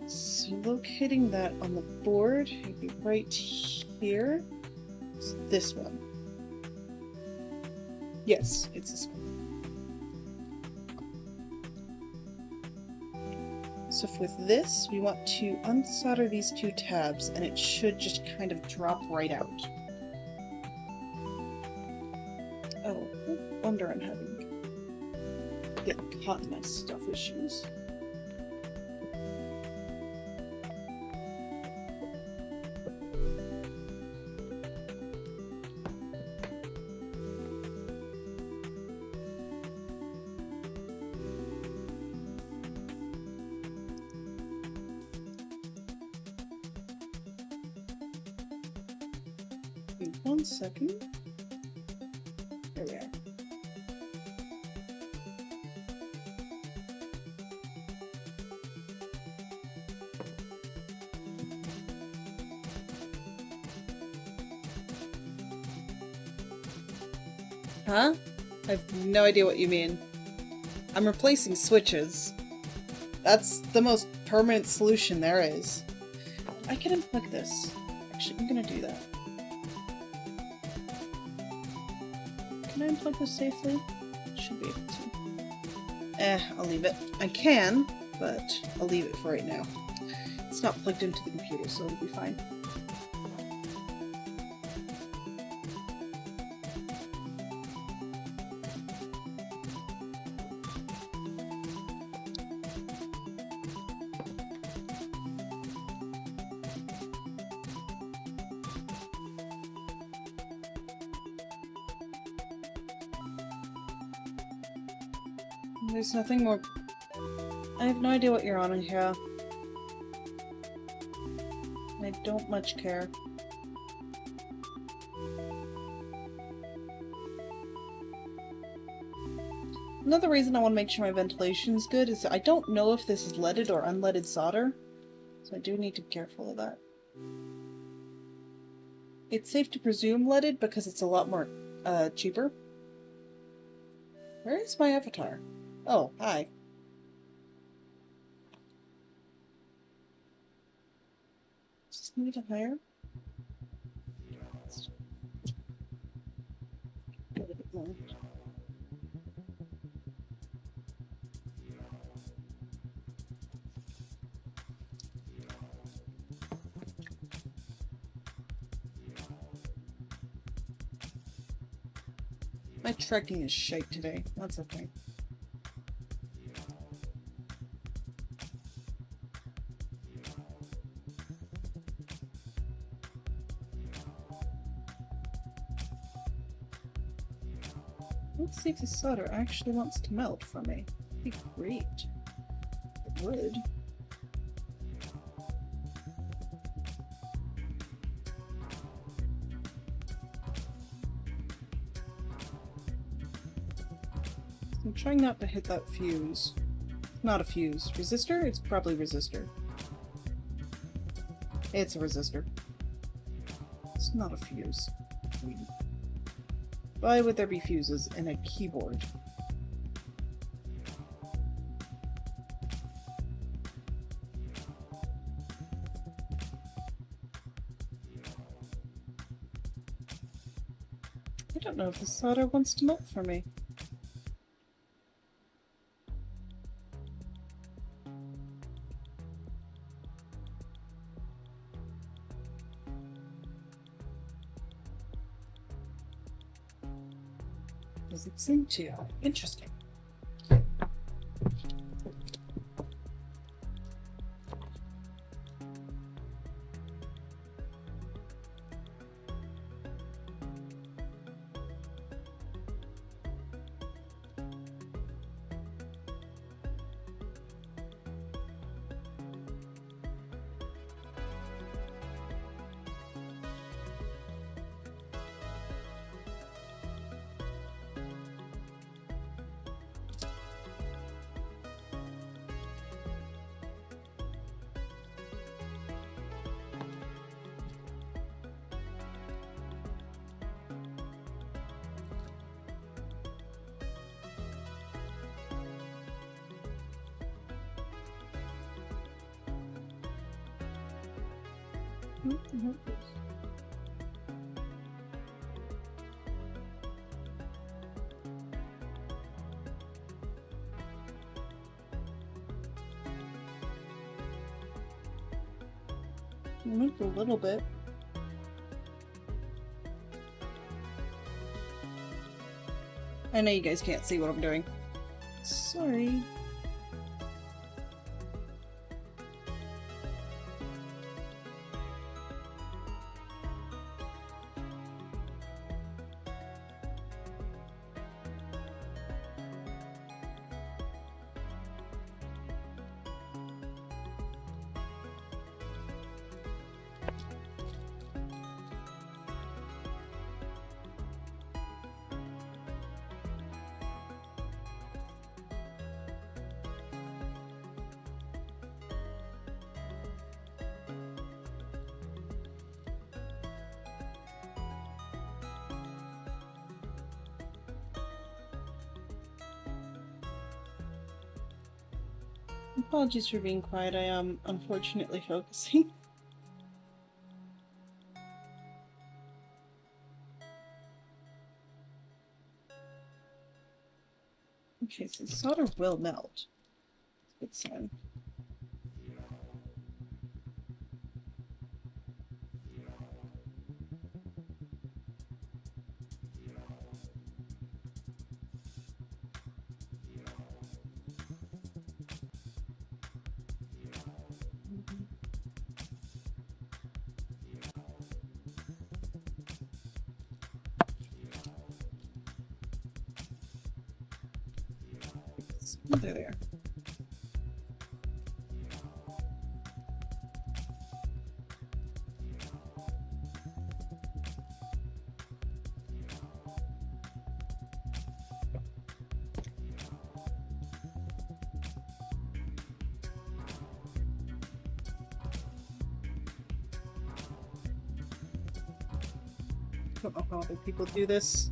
so locating that on the board, it'd be right here. It's this one. Yes, it's this one. So with this, we want to unsolder these two tabs, and it should just kind of drop right out. Oh, no wonder I'm getting caught in my stuff issues. Wait 1 second. There we are. Huh? I have no idea what you mean. I'm replacing switches. That's the most permanent solution there is. I can unplug this. Actually, I'm gonna do that. Can I unplug this safely? Should be able to. I'll leave it. I can, but I'll leave it for right now. It's not plugged into the computer, so it'll be fine. There's nothing more. I have no idea what you're on in here. I don't much care. Another reason I want to make sure my ventilation's good is I don't know if this is leaded or unleaded solder, so I do need to be careful of that. It's safe to presume leaded because it's a lot more cheaper. Where is my avatar? Oh, hi. Does this need to higher? Get a bit more. My trekking is shite today. That's okay. Let's see if the solder actually wants to melt for me. That'd be great. It would. I'm trying not to hit that fuse. Not a fuse. Resistor? It's probably resistor. It's a resistor. It's not a fuse. Why would there be fuses in a keyboard? I don't know if the solder wants to melt for me. Doesn't seem to. Interesting. Moved a little bit. I know you guys can't see what I'm doing. Sorry. Apologies for being quiet, I am unfortunately focusing. Okay, so solder will melt. Good sign. Oh, there. I don't know how other people do this.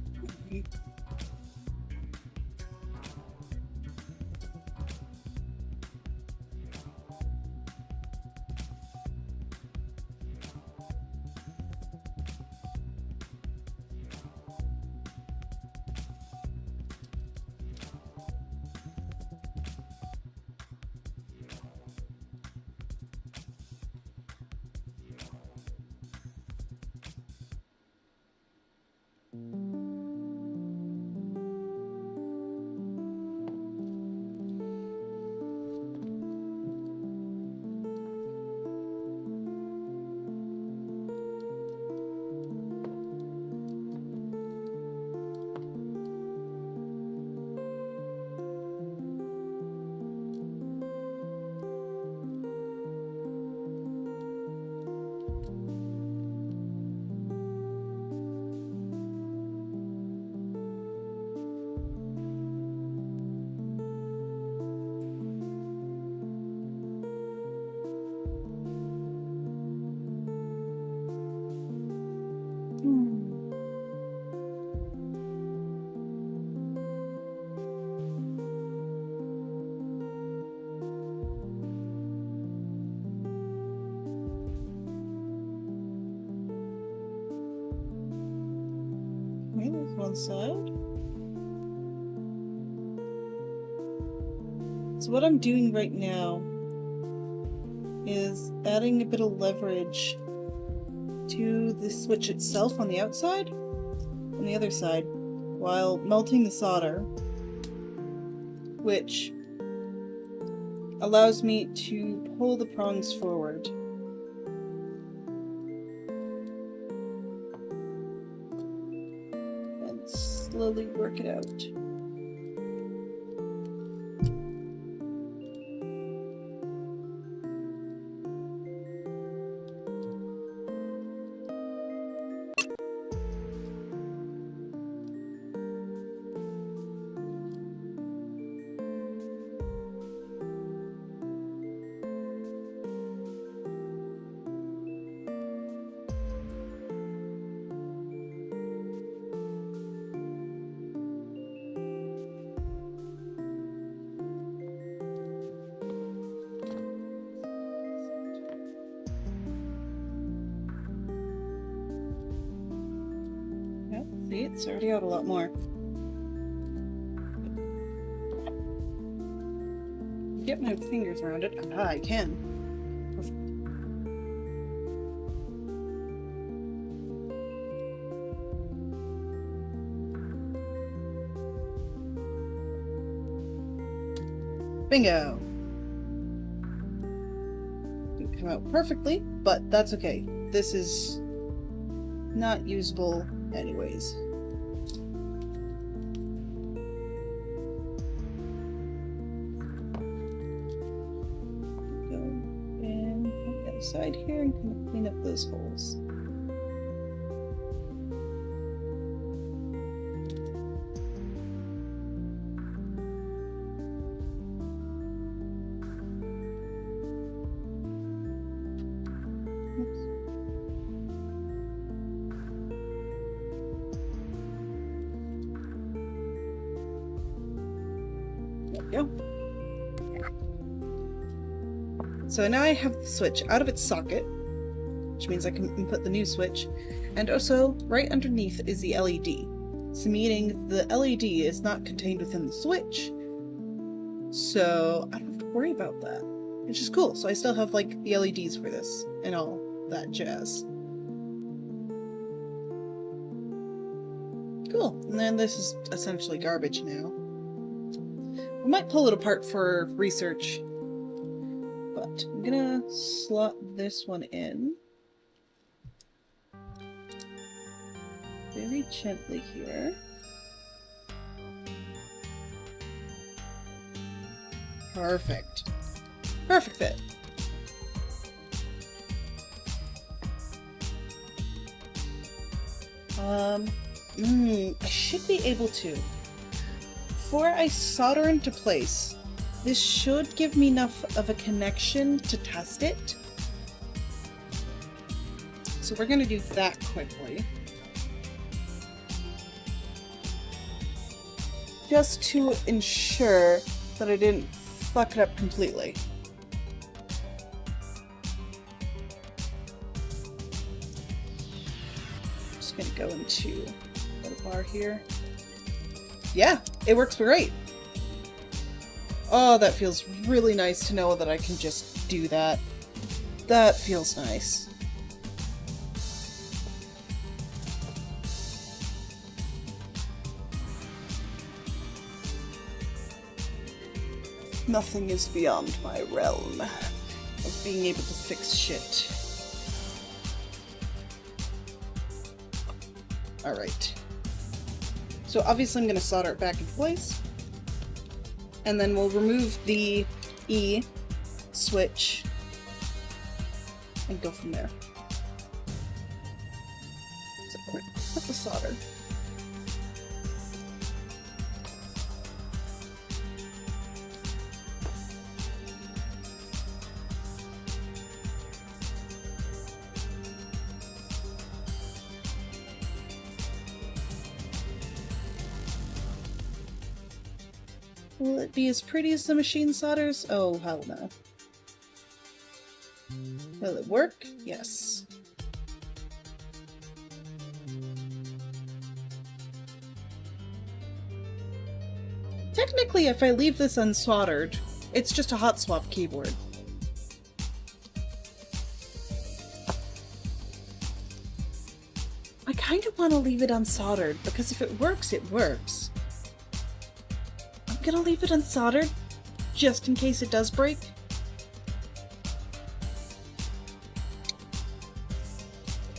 Okay, there's one side. So what I'm doing right now is adding a bit of leverage to the switch itself on the outside and the other side while melting the solder, which allows me to pull the prongs forward. And slowly work it out. See, it's already out a lot more. Get my fingers around it. Ah, I can. Perfect. Bingo! Didn't come out perfectly, but that's okay. This is not usable anyways. Go and on the other side here and kind of clean up those holes. Go. So now I have the switch out of its socket, which means I can input the new switch, and also right underneath is the LED. So meaning the LED is not contained within the switch, so I don't have to worry about that, which is cool. So I still have like the LEDs for this and all that jazz. Cool. And then this is essentially garbage now. I might pull it apart for research, but I'm gonna slot this one in very gently here. Perfect. Perfect fit. I should be able to. Before I solder into place, this should give me enough of a connection to test it. So we're going to do that quickly. Just to ensure that I didn't fuck it up completely. Just going to go into the bar here. Yeah, it works great. Oh, that feels really nice to know that I can just do that. That feels nice. Nothing is beyond my realm of being able to fix shit. Alright. So obviously I'm going to solder it back into place. And then we'll remove the E switch and go from there. So put the solder. Will it be as pretty as the machine solders? Oh, hell no. Will it work? Yes. Technically, if I leave this unsoldered, it's just a hot swap keyboard. I kind of want to leave it unsoldered, because if it works, it works. I'm gonna leave it unsoldered, just in case it does break.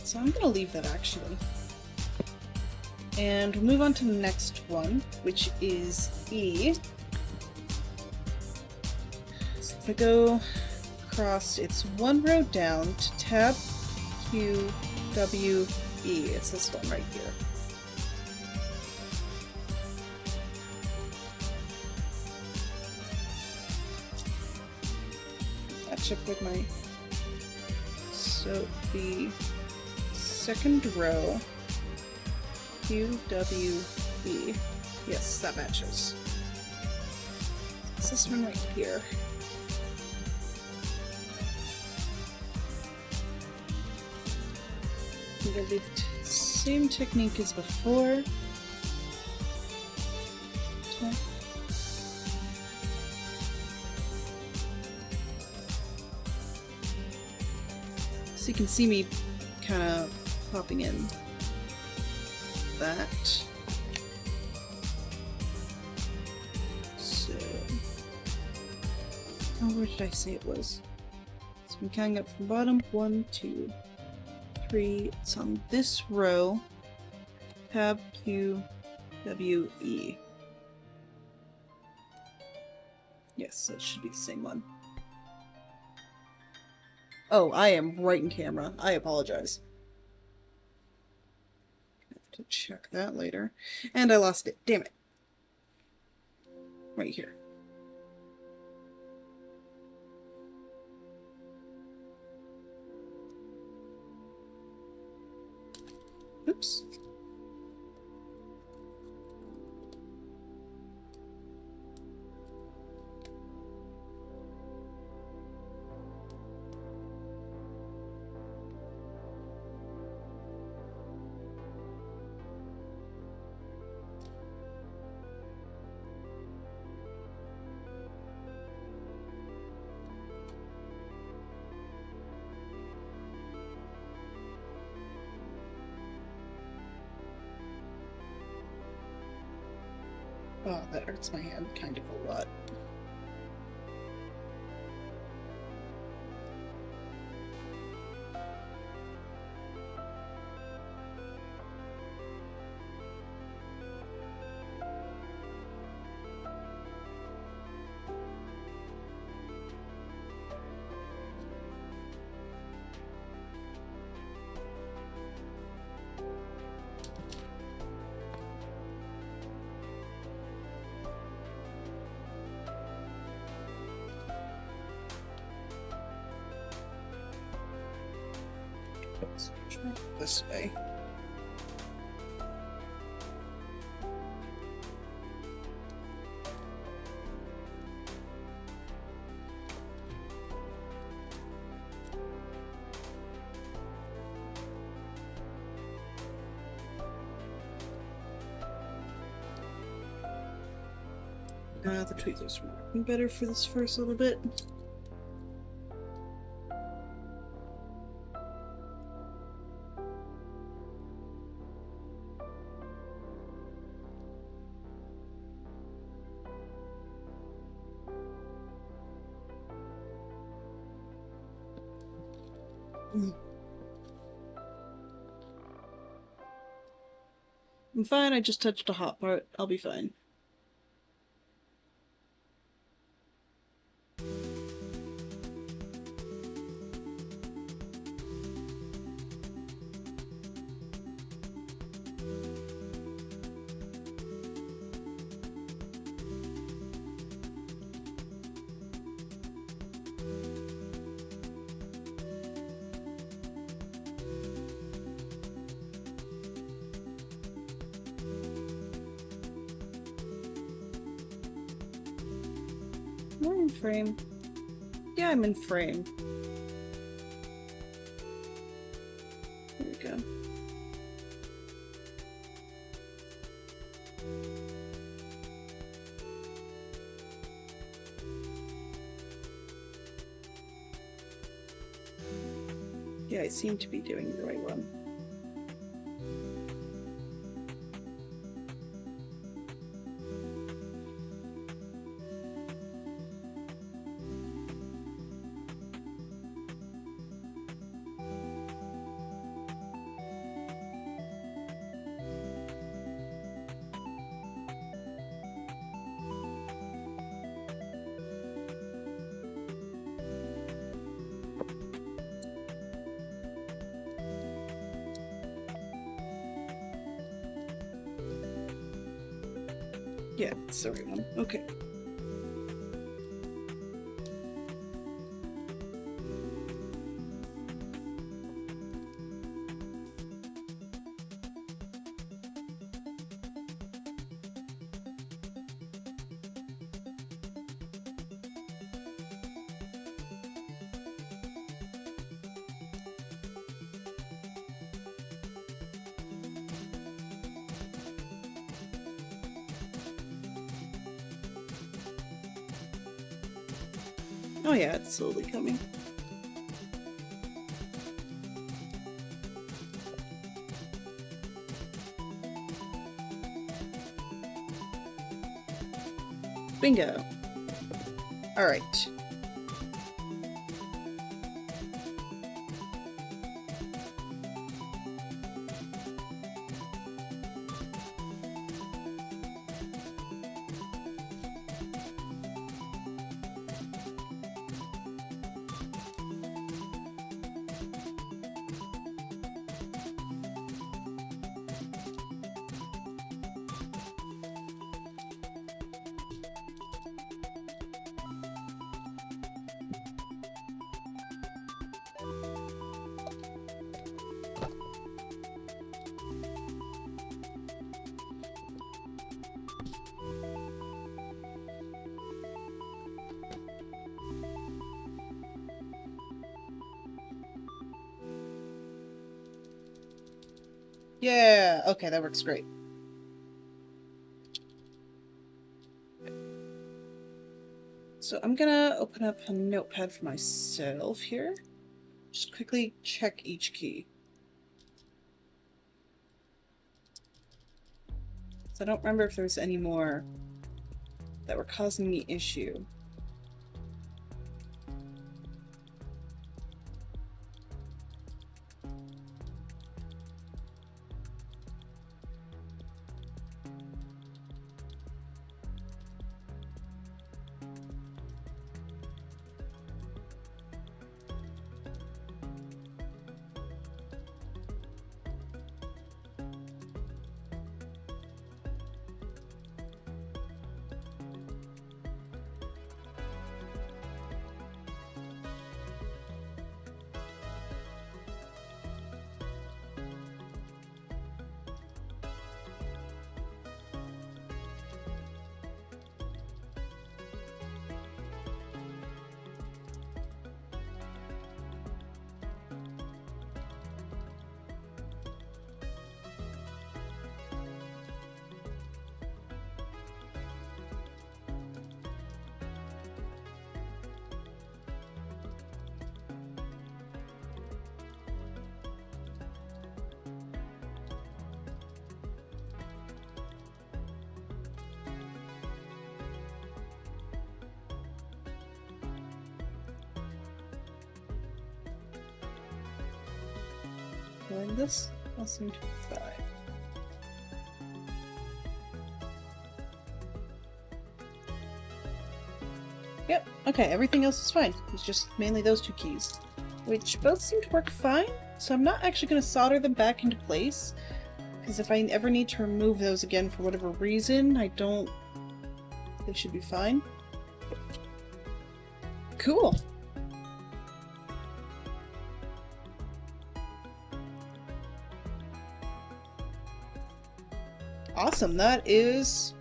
So I'm gonna leave that, actually. And we'll move on to the next one, which is E. So if I go across, it's one row down to tab Q W E. It's this one right here. Match up with my. So the second row. QWE. Yes, that matches. It's this one right here. I'm gonna leave it same technique as before. So you can see me kind of popping in that. So, oh, where did I say it was? So I'm counting up from bottom. 1, 2, 3. It's on this row. Tab Q W E. Yes, that should be the same one. Oh, I am right in camera. I apologize. I have to check that later. And I lost it. Damn it. Right here. Oops. Oh, that hurts my hand kind of a lot. Let's try it this way. The tweezers were working better for this first little bit. I'm fine, I just touched a hot part. I'll be fine. Am I in frame? Yeah, I'm in frame. There we go. Yeah, I seem to be doing the right one. Yeah, it's the right one. Okay. Oh yeah, it's slowly coming. Bingo. Alright. Yeah, okay, that works great. So I'm gonna open up a notepad for myself here. Just quickly check each key. So I don't remember if there's any more that were causing me issue. And this all seemed to be fine. Yep, okay, everything else is fine. It's just mainly those two keys, which both seem to work fine, so I'm not actually going to solder them back into place, because if I ever need to remove those again for whatever reason, they should be fine. Cool! Awesome, that is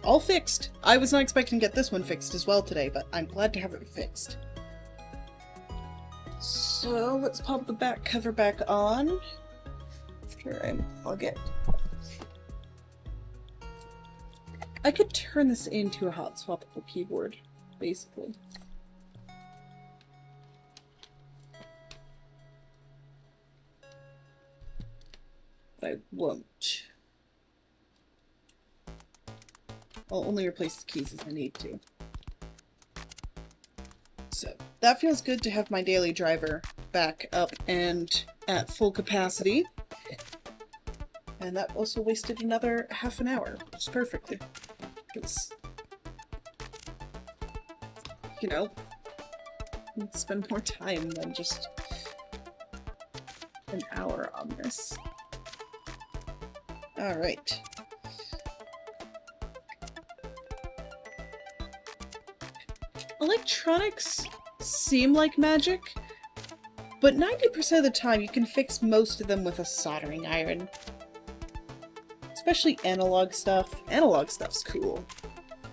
all fixed. I was not expecting to get this one fixed as well today, but I'm glad to have it fixed. So let's pop the back cover back on after I unplug it. I could turn this into a hot swappable keyboard, basically. But I won't. I'll only replace the keys as I need to. So, that feels good to have my daily driver back up and at full capacity. And that also wasted another half an hour, which is perfect. Because, you know, you can spend more time than just an hour on this. Alright. Electronics seem like magic, but 90% of the time you can fix most of them with a soldering iron. Especially analog stuff. Analog stuff's cool.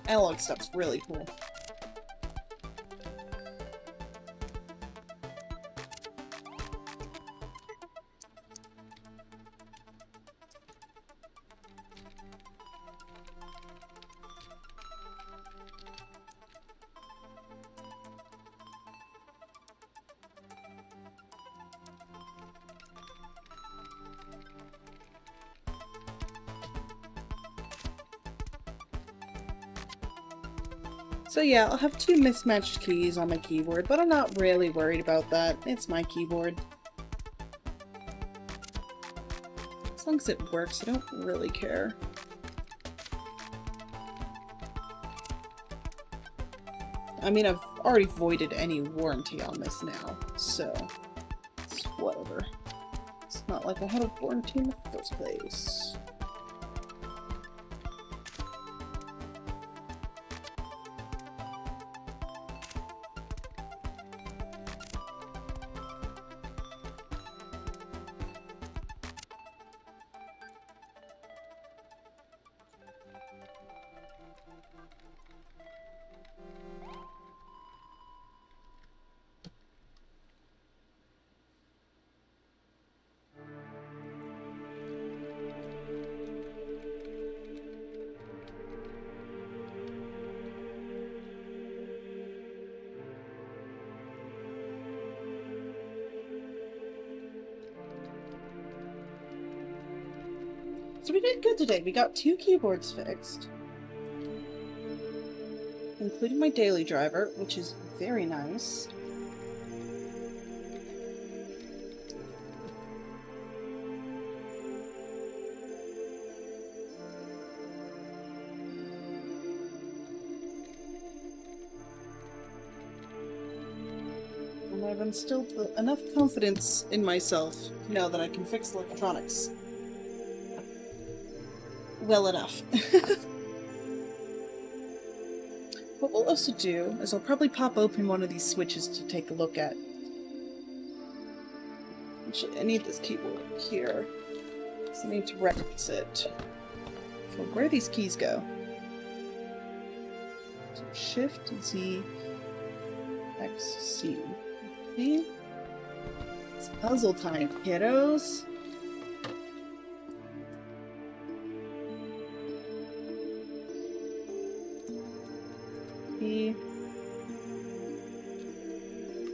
Analog stuff's really cool. So yeah, I'll have two mismatched keys on my keyboard, but I'm not really worried about that. It's my keyboard. As long as it works, I don't really care. I mean, I've already voided any warranty on this now, so it's whatever. It's not like I had a warranty in the first place. So we did good today. We got 2 keyboards fixed, including my daily driver, which is very nice. And I've instilled enough confidence in myself to know that I can fix electronics well enough. What we'll also do is I'll probably pop open one of these switches to take a look at. Actually, I need this keyboard here, so I need to reference it. So where these keys go? So Shift Z X C. Okay. It's puzzle time, kiddos.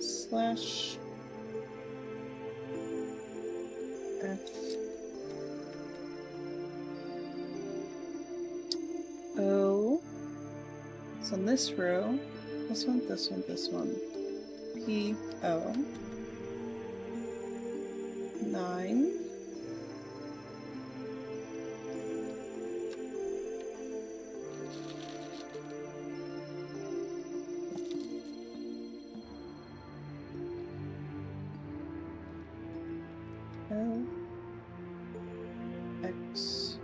Slash F O. It's on this row. This one, this one, this one. P O 9. L X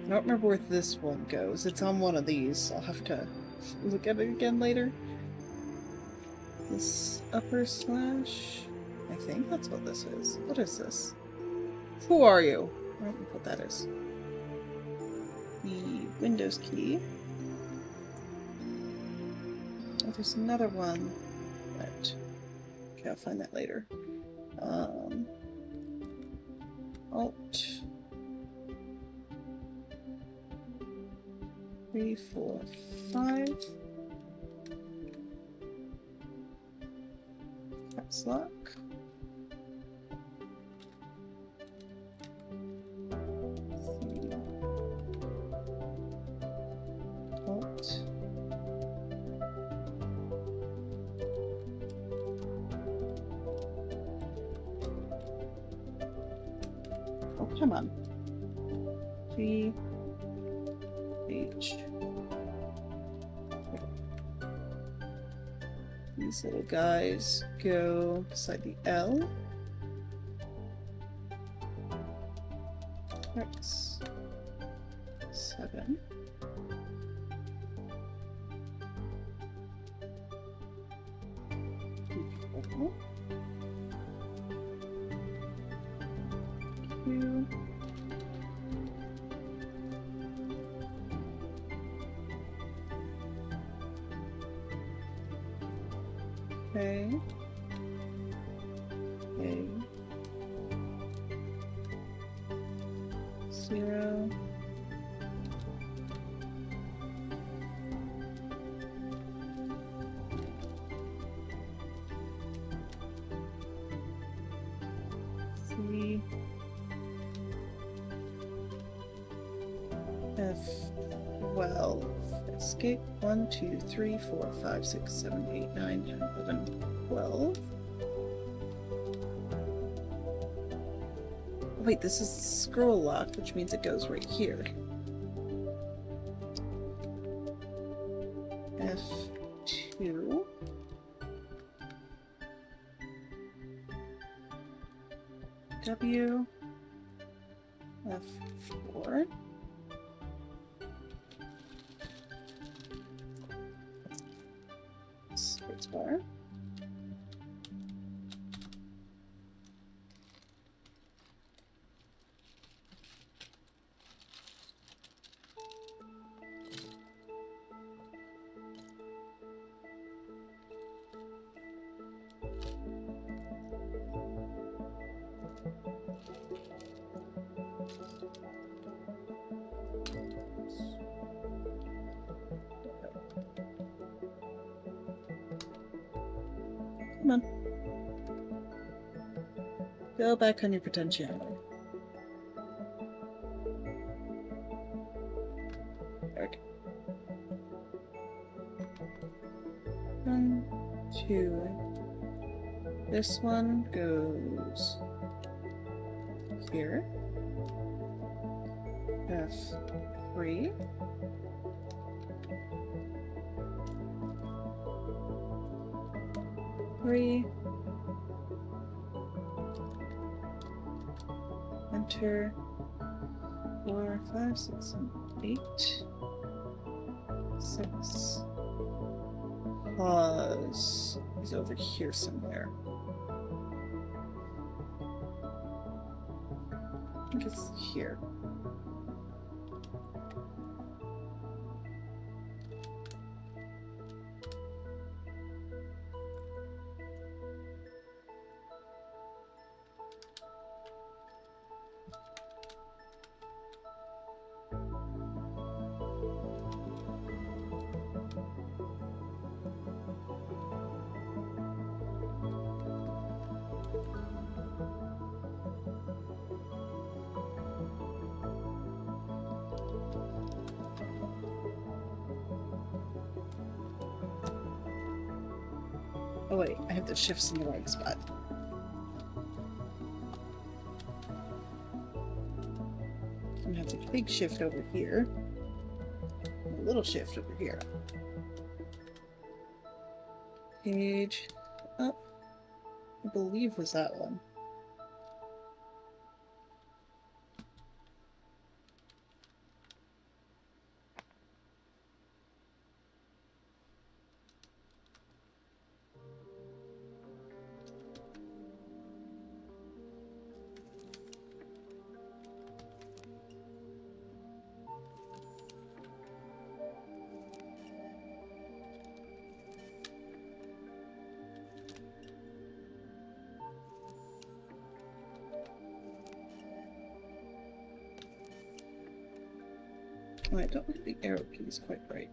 I don't remember where this one goes. It's on one of these. I'll have to look at it again later. This upper slash. I think that's what this is. What is this? Who are you? I don't know what that is. The Windows key. Oh, there's another one. But okay, I'll find that later. Alt 3, 4, 5. Caps lock. Alt. Oh, come on. G H. These little guys go beside the L. X 7. Q. Okay. A 0. C Escape 1, 2, 3, 4, 5, 6, 7, 8, 9, 10, 11, 12. Wait, this is scroll lock, which means it goes right here. F2. W. F4. Spacebar. Come on. Go back on your potentiality. There we go. 1, 2. This one goes here. F3. Enter 4, 5, 6, and 8. 6. Pause is over here somewhere. I think it's here. Oh wait, I have the shifts in the right spot. I'm gonna have a big shift over here. And a little shift over here. Page up. I believe was that one. Oh, I don't think the arrow key is quite right.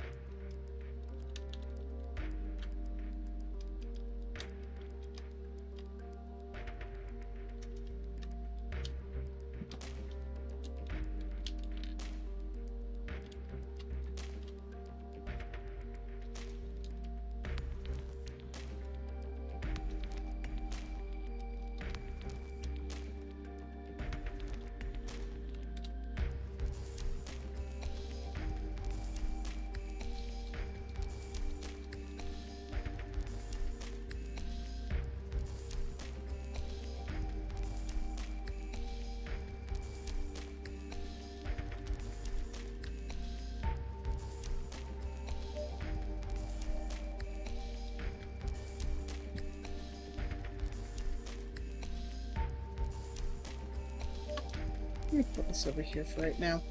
Let me put this over here for right now.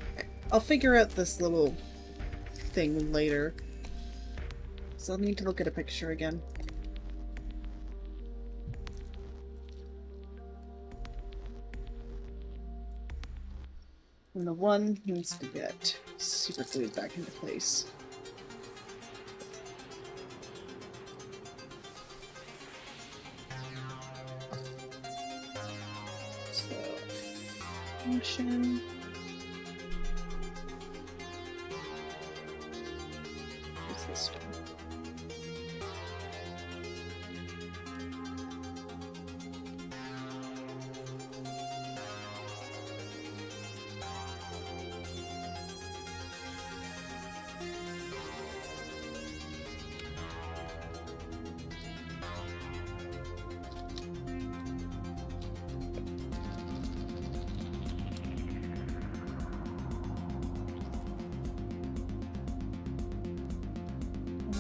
I'll figure out this little thing later. So I'll need to look at a picture again. And the one needs to get super glued back into place. So, function. It's this one.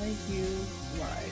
I-U-Y.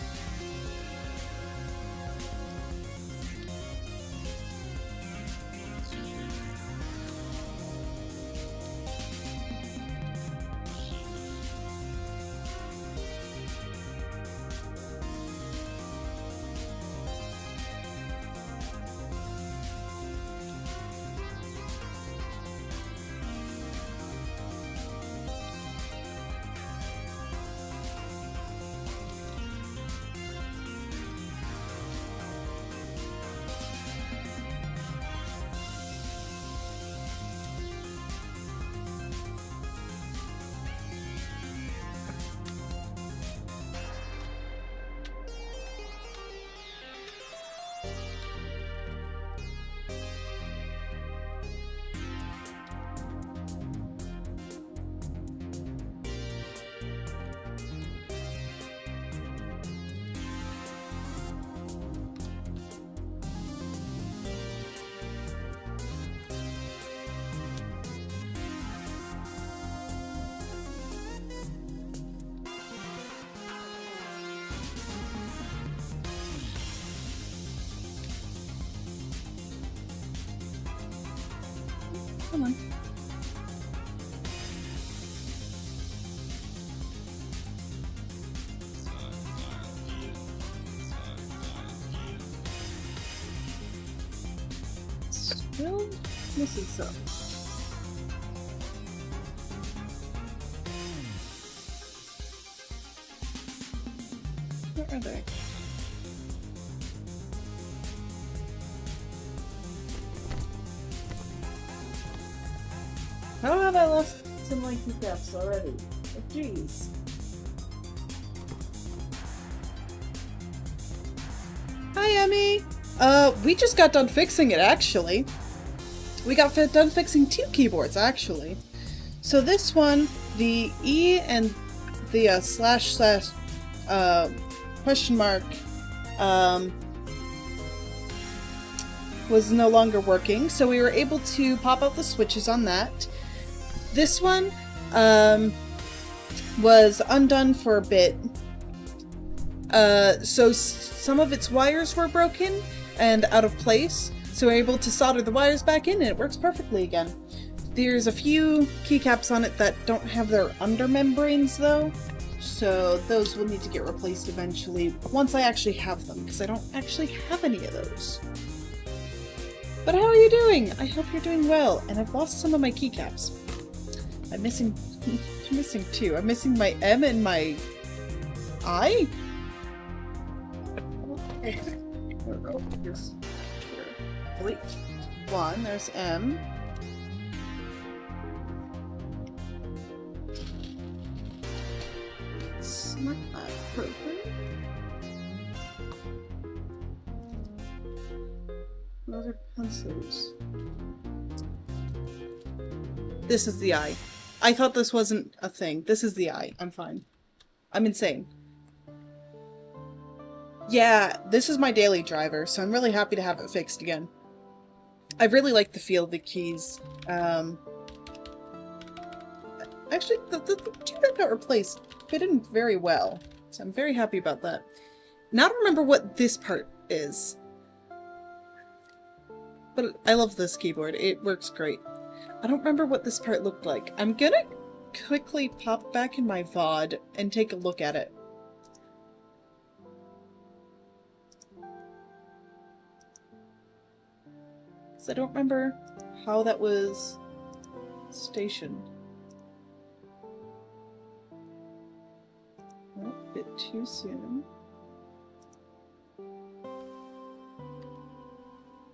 Come on. Still missing some. Where are they? How have I lost some lengthy caps already? Oh, jeez. Hi, Emmy! We just got done fixing it, actually. We got done fixing 2 keyboards, actually. So this one, the E and the / question mark, was no longer working, so we were able to pop out the switches on that. This one was undone for a bit. So some of its wires were broken and out of place, so we're able to solder the wires back in and it works perfectly again. There's a few keycaps on it that don't have their under membranes though, so those will need to get replaced eventually once I actually have them, because I don't actually have any of those. But how are you doing? I hope you're doing well, and I've lost some of my keycaps. I'm missing 2. I'm missing my M and my I? Wait. 1, there's M. It's not that appropriate. Those are pencils. This is the I. I thought this wasn't a thing. This is the I. I'm fine. I'm insane. Yeah, this is my daily driver, so I'm really happy to have it fixed again. I really like the feel of the keys. Actually, the 2 that got replaced fit in very well, so I'm very happy about that. Now I don't remember what this part is. But I love this keyboard. It works great. I don't remember what this part looked like. I'm gonna quickly pop back in my VOD and take a look at it. Because I don't remember how that was stationed. Oh, a bit too soon.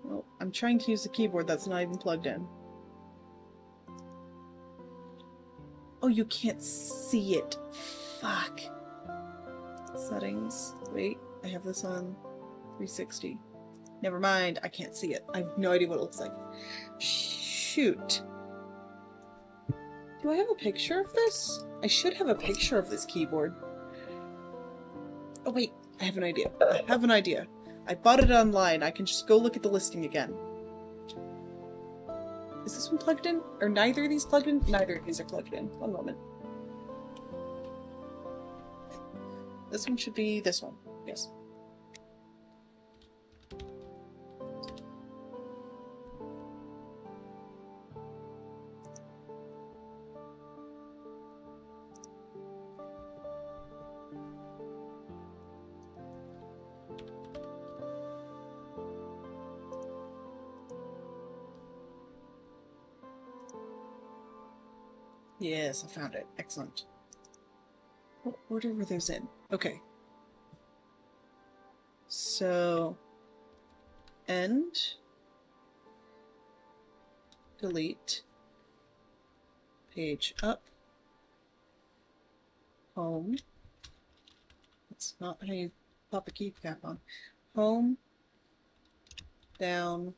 Well, I'm trying to use a keyboard that's not even plugged in. Oh, you can't see it. Fuck. Settings. Wait, I have this on 360. Never mind, I can't see it. I have no idea what it looks like. Shoot. Do I have a picture of this? I should have a picture of this keyboard. Oh wait, I have an idea. I have an idea. I bought it online. I can just go look at the listing again. Is this one plugged in? Or neither of these plugged in? Neither of these are plugged in. One moment. This one should be this one. Yes. Yes, I found it. Excellent. What order were those in? Okay. So, end, delete, page up, home. That's not how you pop a keycap on. Home, down,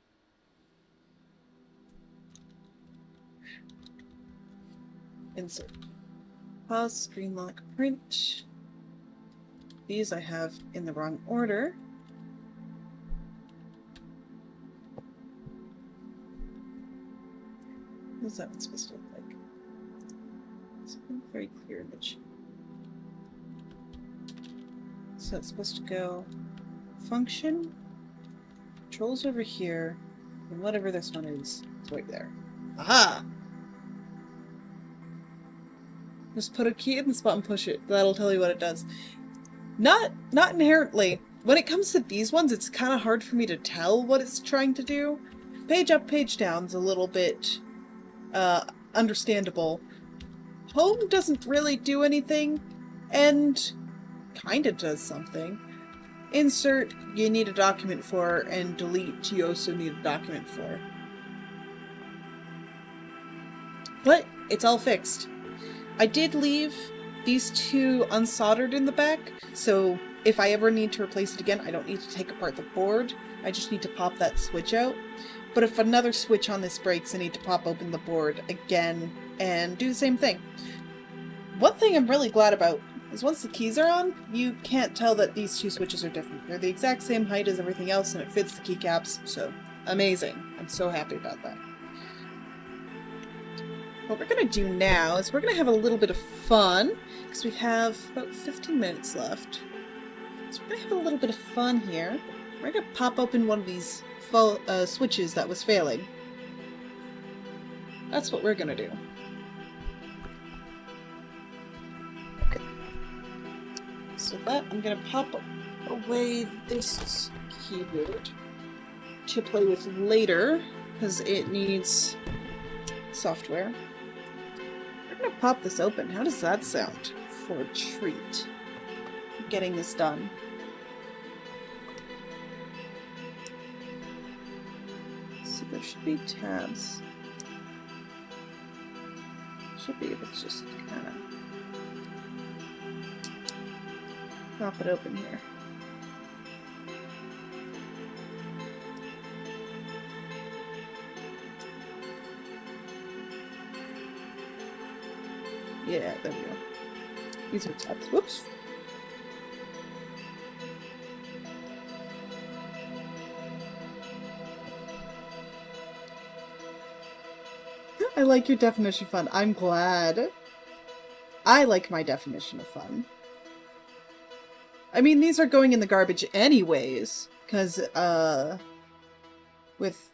insert. Pause, screen lock, print. These I have in the wrong order. What is that one supposed to look like? It's a very clear image. So it's supposed to go function, controls over here, and whatever this one is right there. Aha! Just put a key in the spot and push it. That'll tell you what it does. Not inherently. When it comes to these ones, it's kind of hard for me to tell what it's trying to do. Page up, page down's a little bit understandable. Home doesn't really do anything, and kinda does something. Insert, you need a document for, and delete, you also need a document for. But it's all fixed. I did leave these two unsoldered in the back, so if I ever need to replace it again, I don't need to take apart the board. I just need to pop that switch out. But if another switch on this breaks, I need to pop open the board again and do the same thing. One thing I'm really glad about is once the keys are on, you can't tell that these two switches are different. They're the exact same height as everything else, and it fits the keycaps, so amazing. I'm so happy about that. What we're going to do now is we're going to have a little bit of fun, because we have about 15 minutes left. So we're going to have a little bit of fun here. We're going to pop open one of these switches that was failing. That's what we're going to do. So that, I'm going to pop away this keyboard to play with later, because it needs software. We're going to pop this open. How does that sound for a treat? For getting this done. So there should be tabs. Should be if it's just kind of pop it open here. Yeah, there we go. These are tabs. Whoops. I like your definition of fun. I'm glad. I like my definition of fun. I mean, these are going in the garbage anyways, because, with,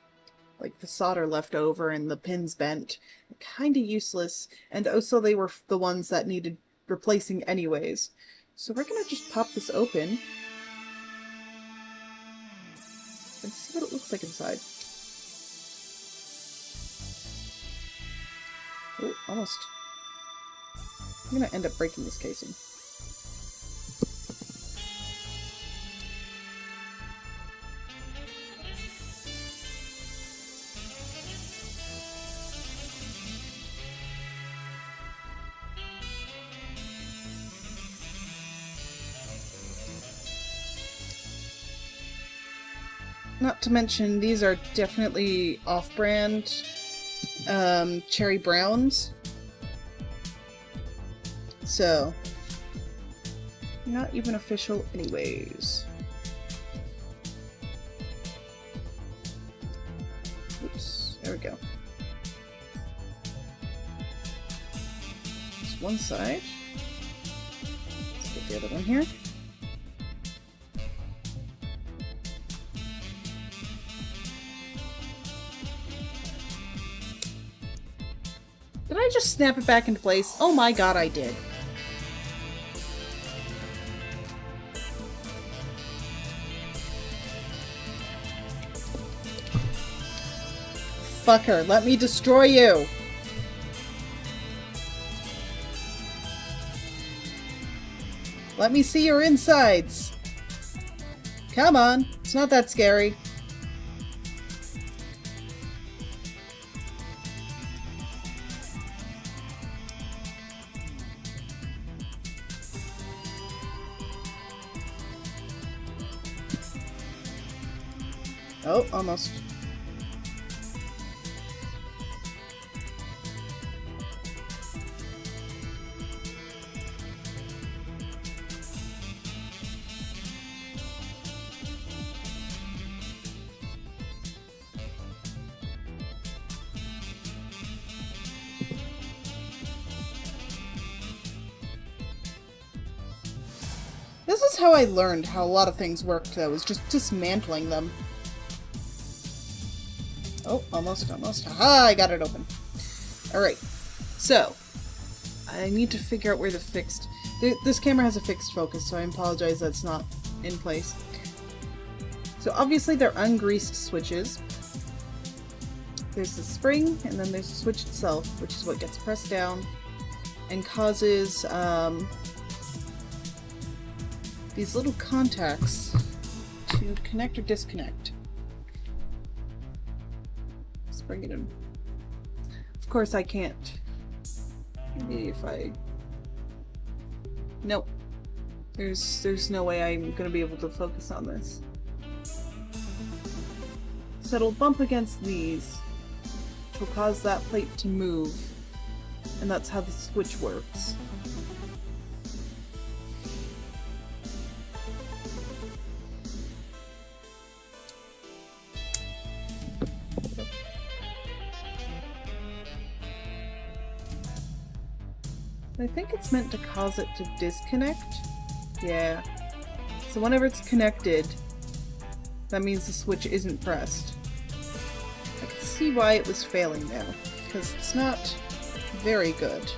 like, the solder left over and the pins bent, kind of useless, and also they were the ones that needed replacing anyways. So we're gonna just pop this open and see what it looks like inside. Oh, almost. I'm gonna end up breaking this casing. Not to mention, these are definitely off-brand cherry browns. So, not even official anyways. Oops, there we go. Just one side. Let's get the other one here. Did I just snap it back into place? Oh my god, I did. Fucker, let me destroy you! Let me see your insides! Come on, it's not that scary. Oh, almost. This is how I learned how a lot of things worked, though, is just dismantling them. Oh, almost, almost. Haha, I got it open. Alright, so I need to figure out where the fixed... This camera has a fixed focus, so I apologize that's not in place. So obviously they're ungreased switches. There's the spring, and then there's the switch itself, which is what gets pressed down and causes these little contacts to connect or disconnect. Let's bring it in. Of course I can't. Maybe if I... Nope. There's no way I'm gonna be able to focus on this. So it'll bump against these, which will cause that plate to move. And that's how the switch works. I think it's meant to cause it to disconnect. Yeah. So whenever it's connected, that means the switch isn't pressed. I can see why it was failing now, because it's not very good.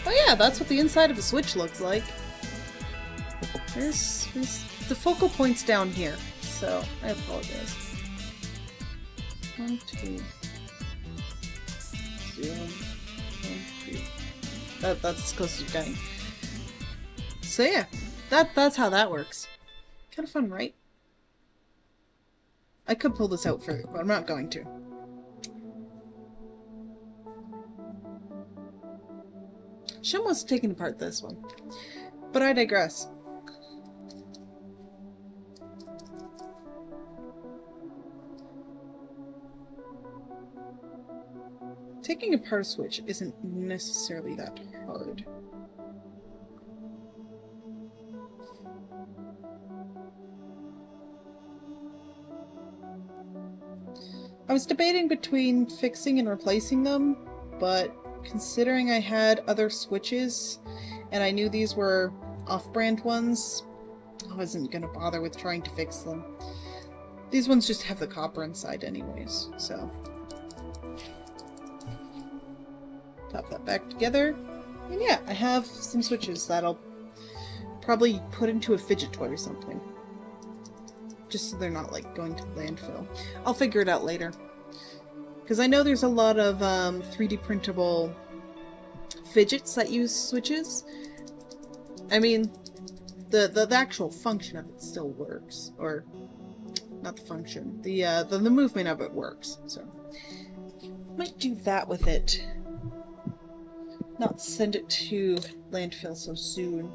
Oh yeah, that's what the inside of a switch looks like. There's the focal point's down here, so I apologize. 1, 2, 0, 1, 2. That's as close as you're getting. So yeah, that's how that works. Kind of fun, right? I could pull this out further, but I'm not going to. Shim was taking apart this one, but I digress. Taking apart a switch isn't necessarily that hard. I was debating between fixing and replacing them, but considering I had other switches and I knew these were off-brand ones, I wasn't gonna bother with trying to fix them. These ones just have the copper inside anyways, so... Pop that back together. And yeah, I have some switches that I'll probably put into a fidget toy or something. Just so they're not like going to landfill. I'll figure it out later. Because I know there's a lot of 3D printable fidgets that use switches. I mean, the actual function of it still works. Or, not the function. The movement of it works. So, might do that with it. not send it to landfill so soon.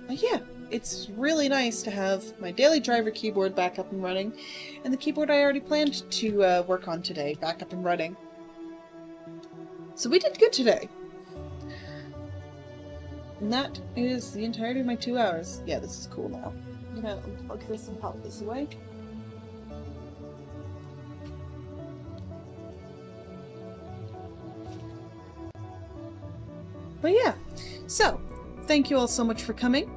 But yeah, it's really nice to have my daily driver keyboard back up and running, and the keyboard I already planned to work on today back up and running. So we did good today. And that is the entirety of my 2 hours. Yeah, this is cool now. I'm gonna unplug this and pop this away. But yeah, so thank you all so much for coming.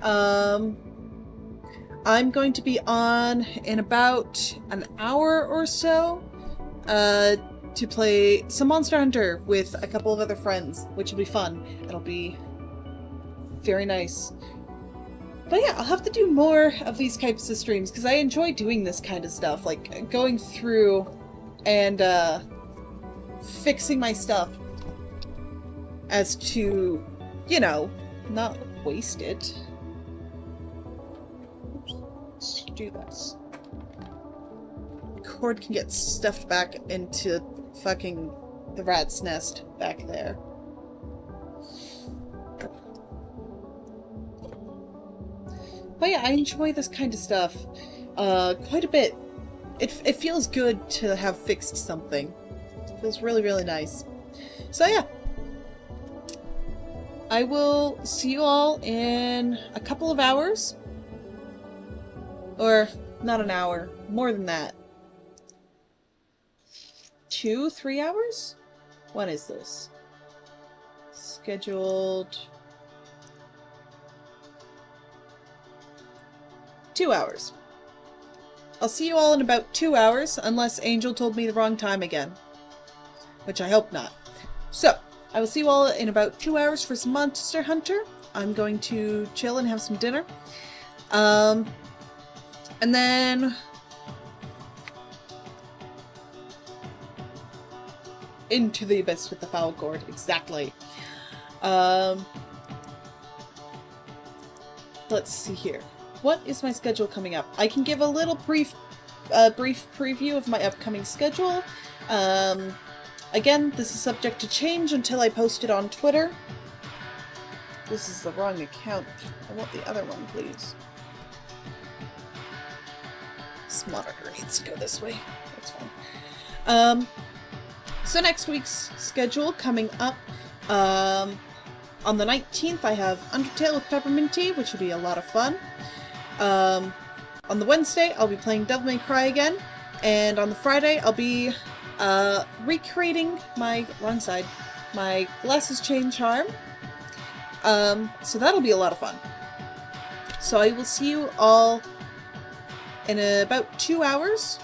I'm going to be on in about an hour or so to play some Monster Hunter with a couple of other friends, which will be fun. It'll be very nice. But yeah, I'll have to do more of these types of streams because I enjoy doing this kind of stuff, like going through and fixing my stuff as to, you know, not waste it. Let's do this. Cord can get stuffed back into fucking the rat's nest back there. But yeah, I enjoy this kind of stuff quite a bit. It feels good to have fixed something. It feels really, really nice. So yeah. I will see you all in a couple of hours. Or, not an hour. More than that. 2, 3 hours? When is this? Scheduled... 2 hours. I'll see you all in about 2 hours, unless Angel told me the wrong time again. Which I hope not. So, I will see you all in about 2 hours for some Monster Hunter. I'm going to chill and have some dinner. And then... into the abyss with the foul gourd. Exactly. Let's see here. What is my schedule coming up? I can give a little brief preview of my upcoming schedule. Again, this is subject to change until I post it on Twitter. This is the wrong account. I want the other one, please. This monitor needs to go this way. That's fine. So next week's schedule coming up. On the 19th, I have Undertale with Pepperminty, which will be a lot of fun. On the Wednesday, I'll be playing Devil May Cry again. And on the Friday, I'll be recreating my Glasses Chain Charm. So that'll be a lot of fun. So I will see you all in about 2 hours.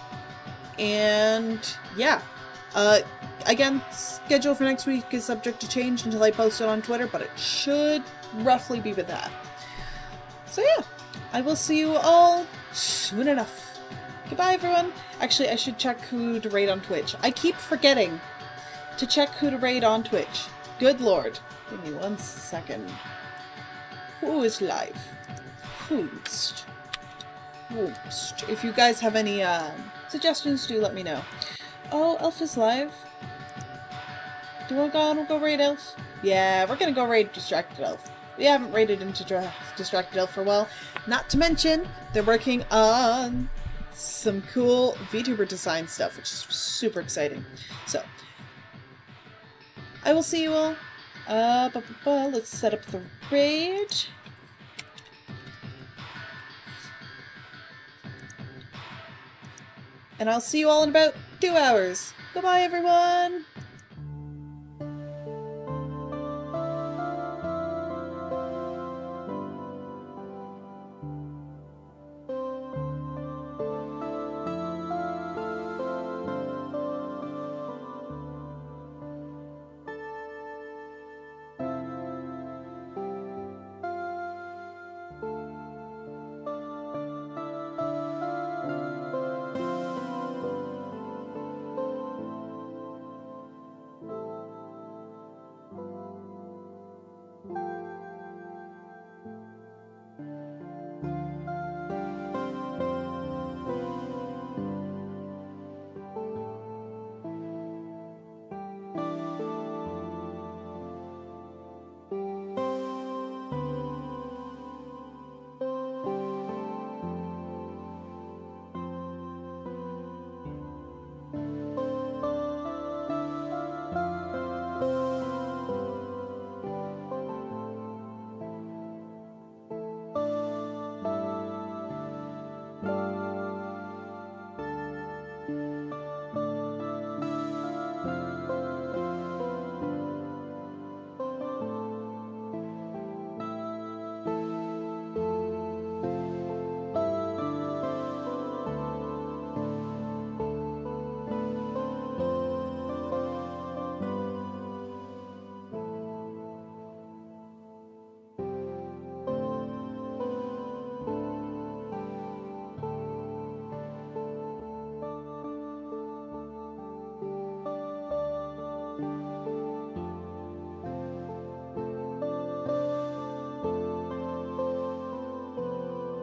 And yeah. Again, schedule for next week is subject to change until I post it on Twitter, but it should roughly be with that. So yeah, I will see you all soon enough. Goodbye, everyone. Actually, I should check who to raid on Twitch. I keep forgetting to check who to raid on Twitch. Good lord. Give me 1 second. Who is live? Who's? If you guys have any suggestions, do let me know. Oh, Elf is live. Do you want to go raid Elf? Yeah, we're gonna go raid Distracted Elf. We haven't raided into Distracted Elf for a while. Not to mention, they're working on some cool VTuber design stuff, which is super exciting. So, I will see you all. Let's set up the raid. And I'll see you all in about 2 hours. Goodbye, everyone!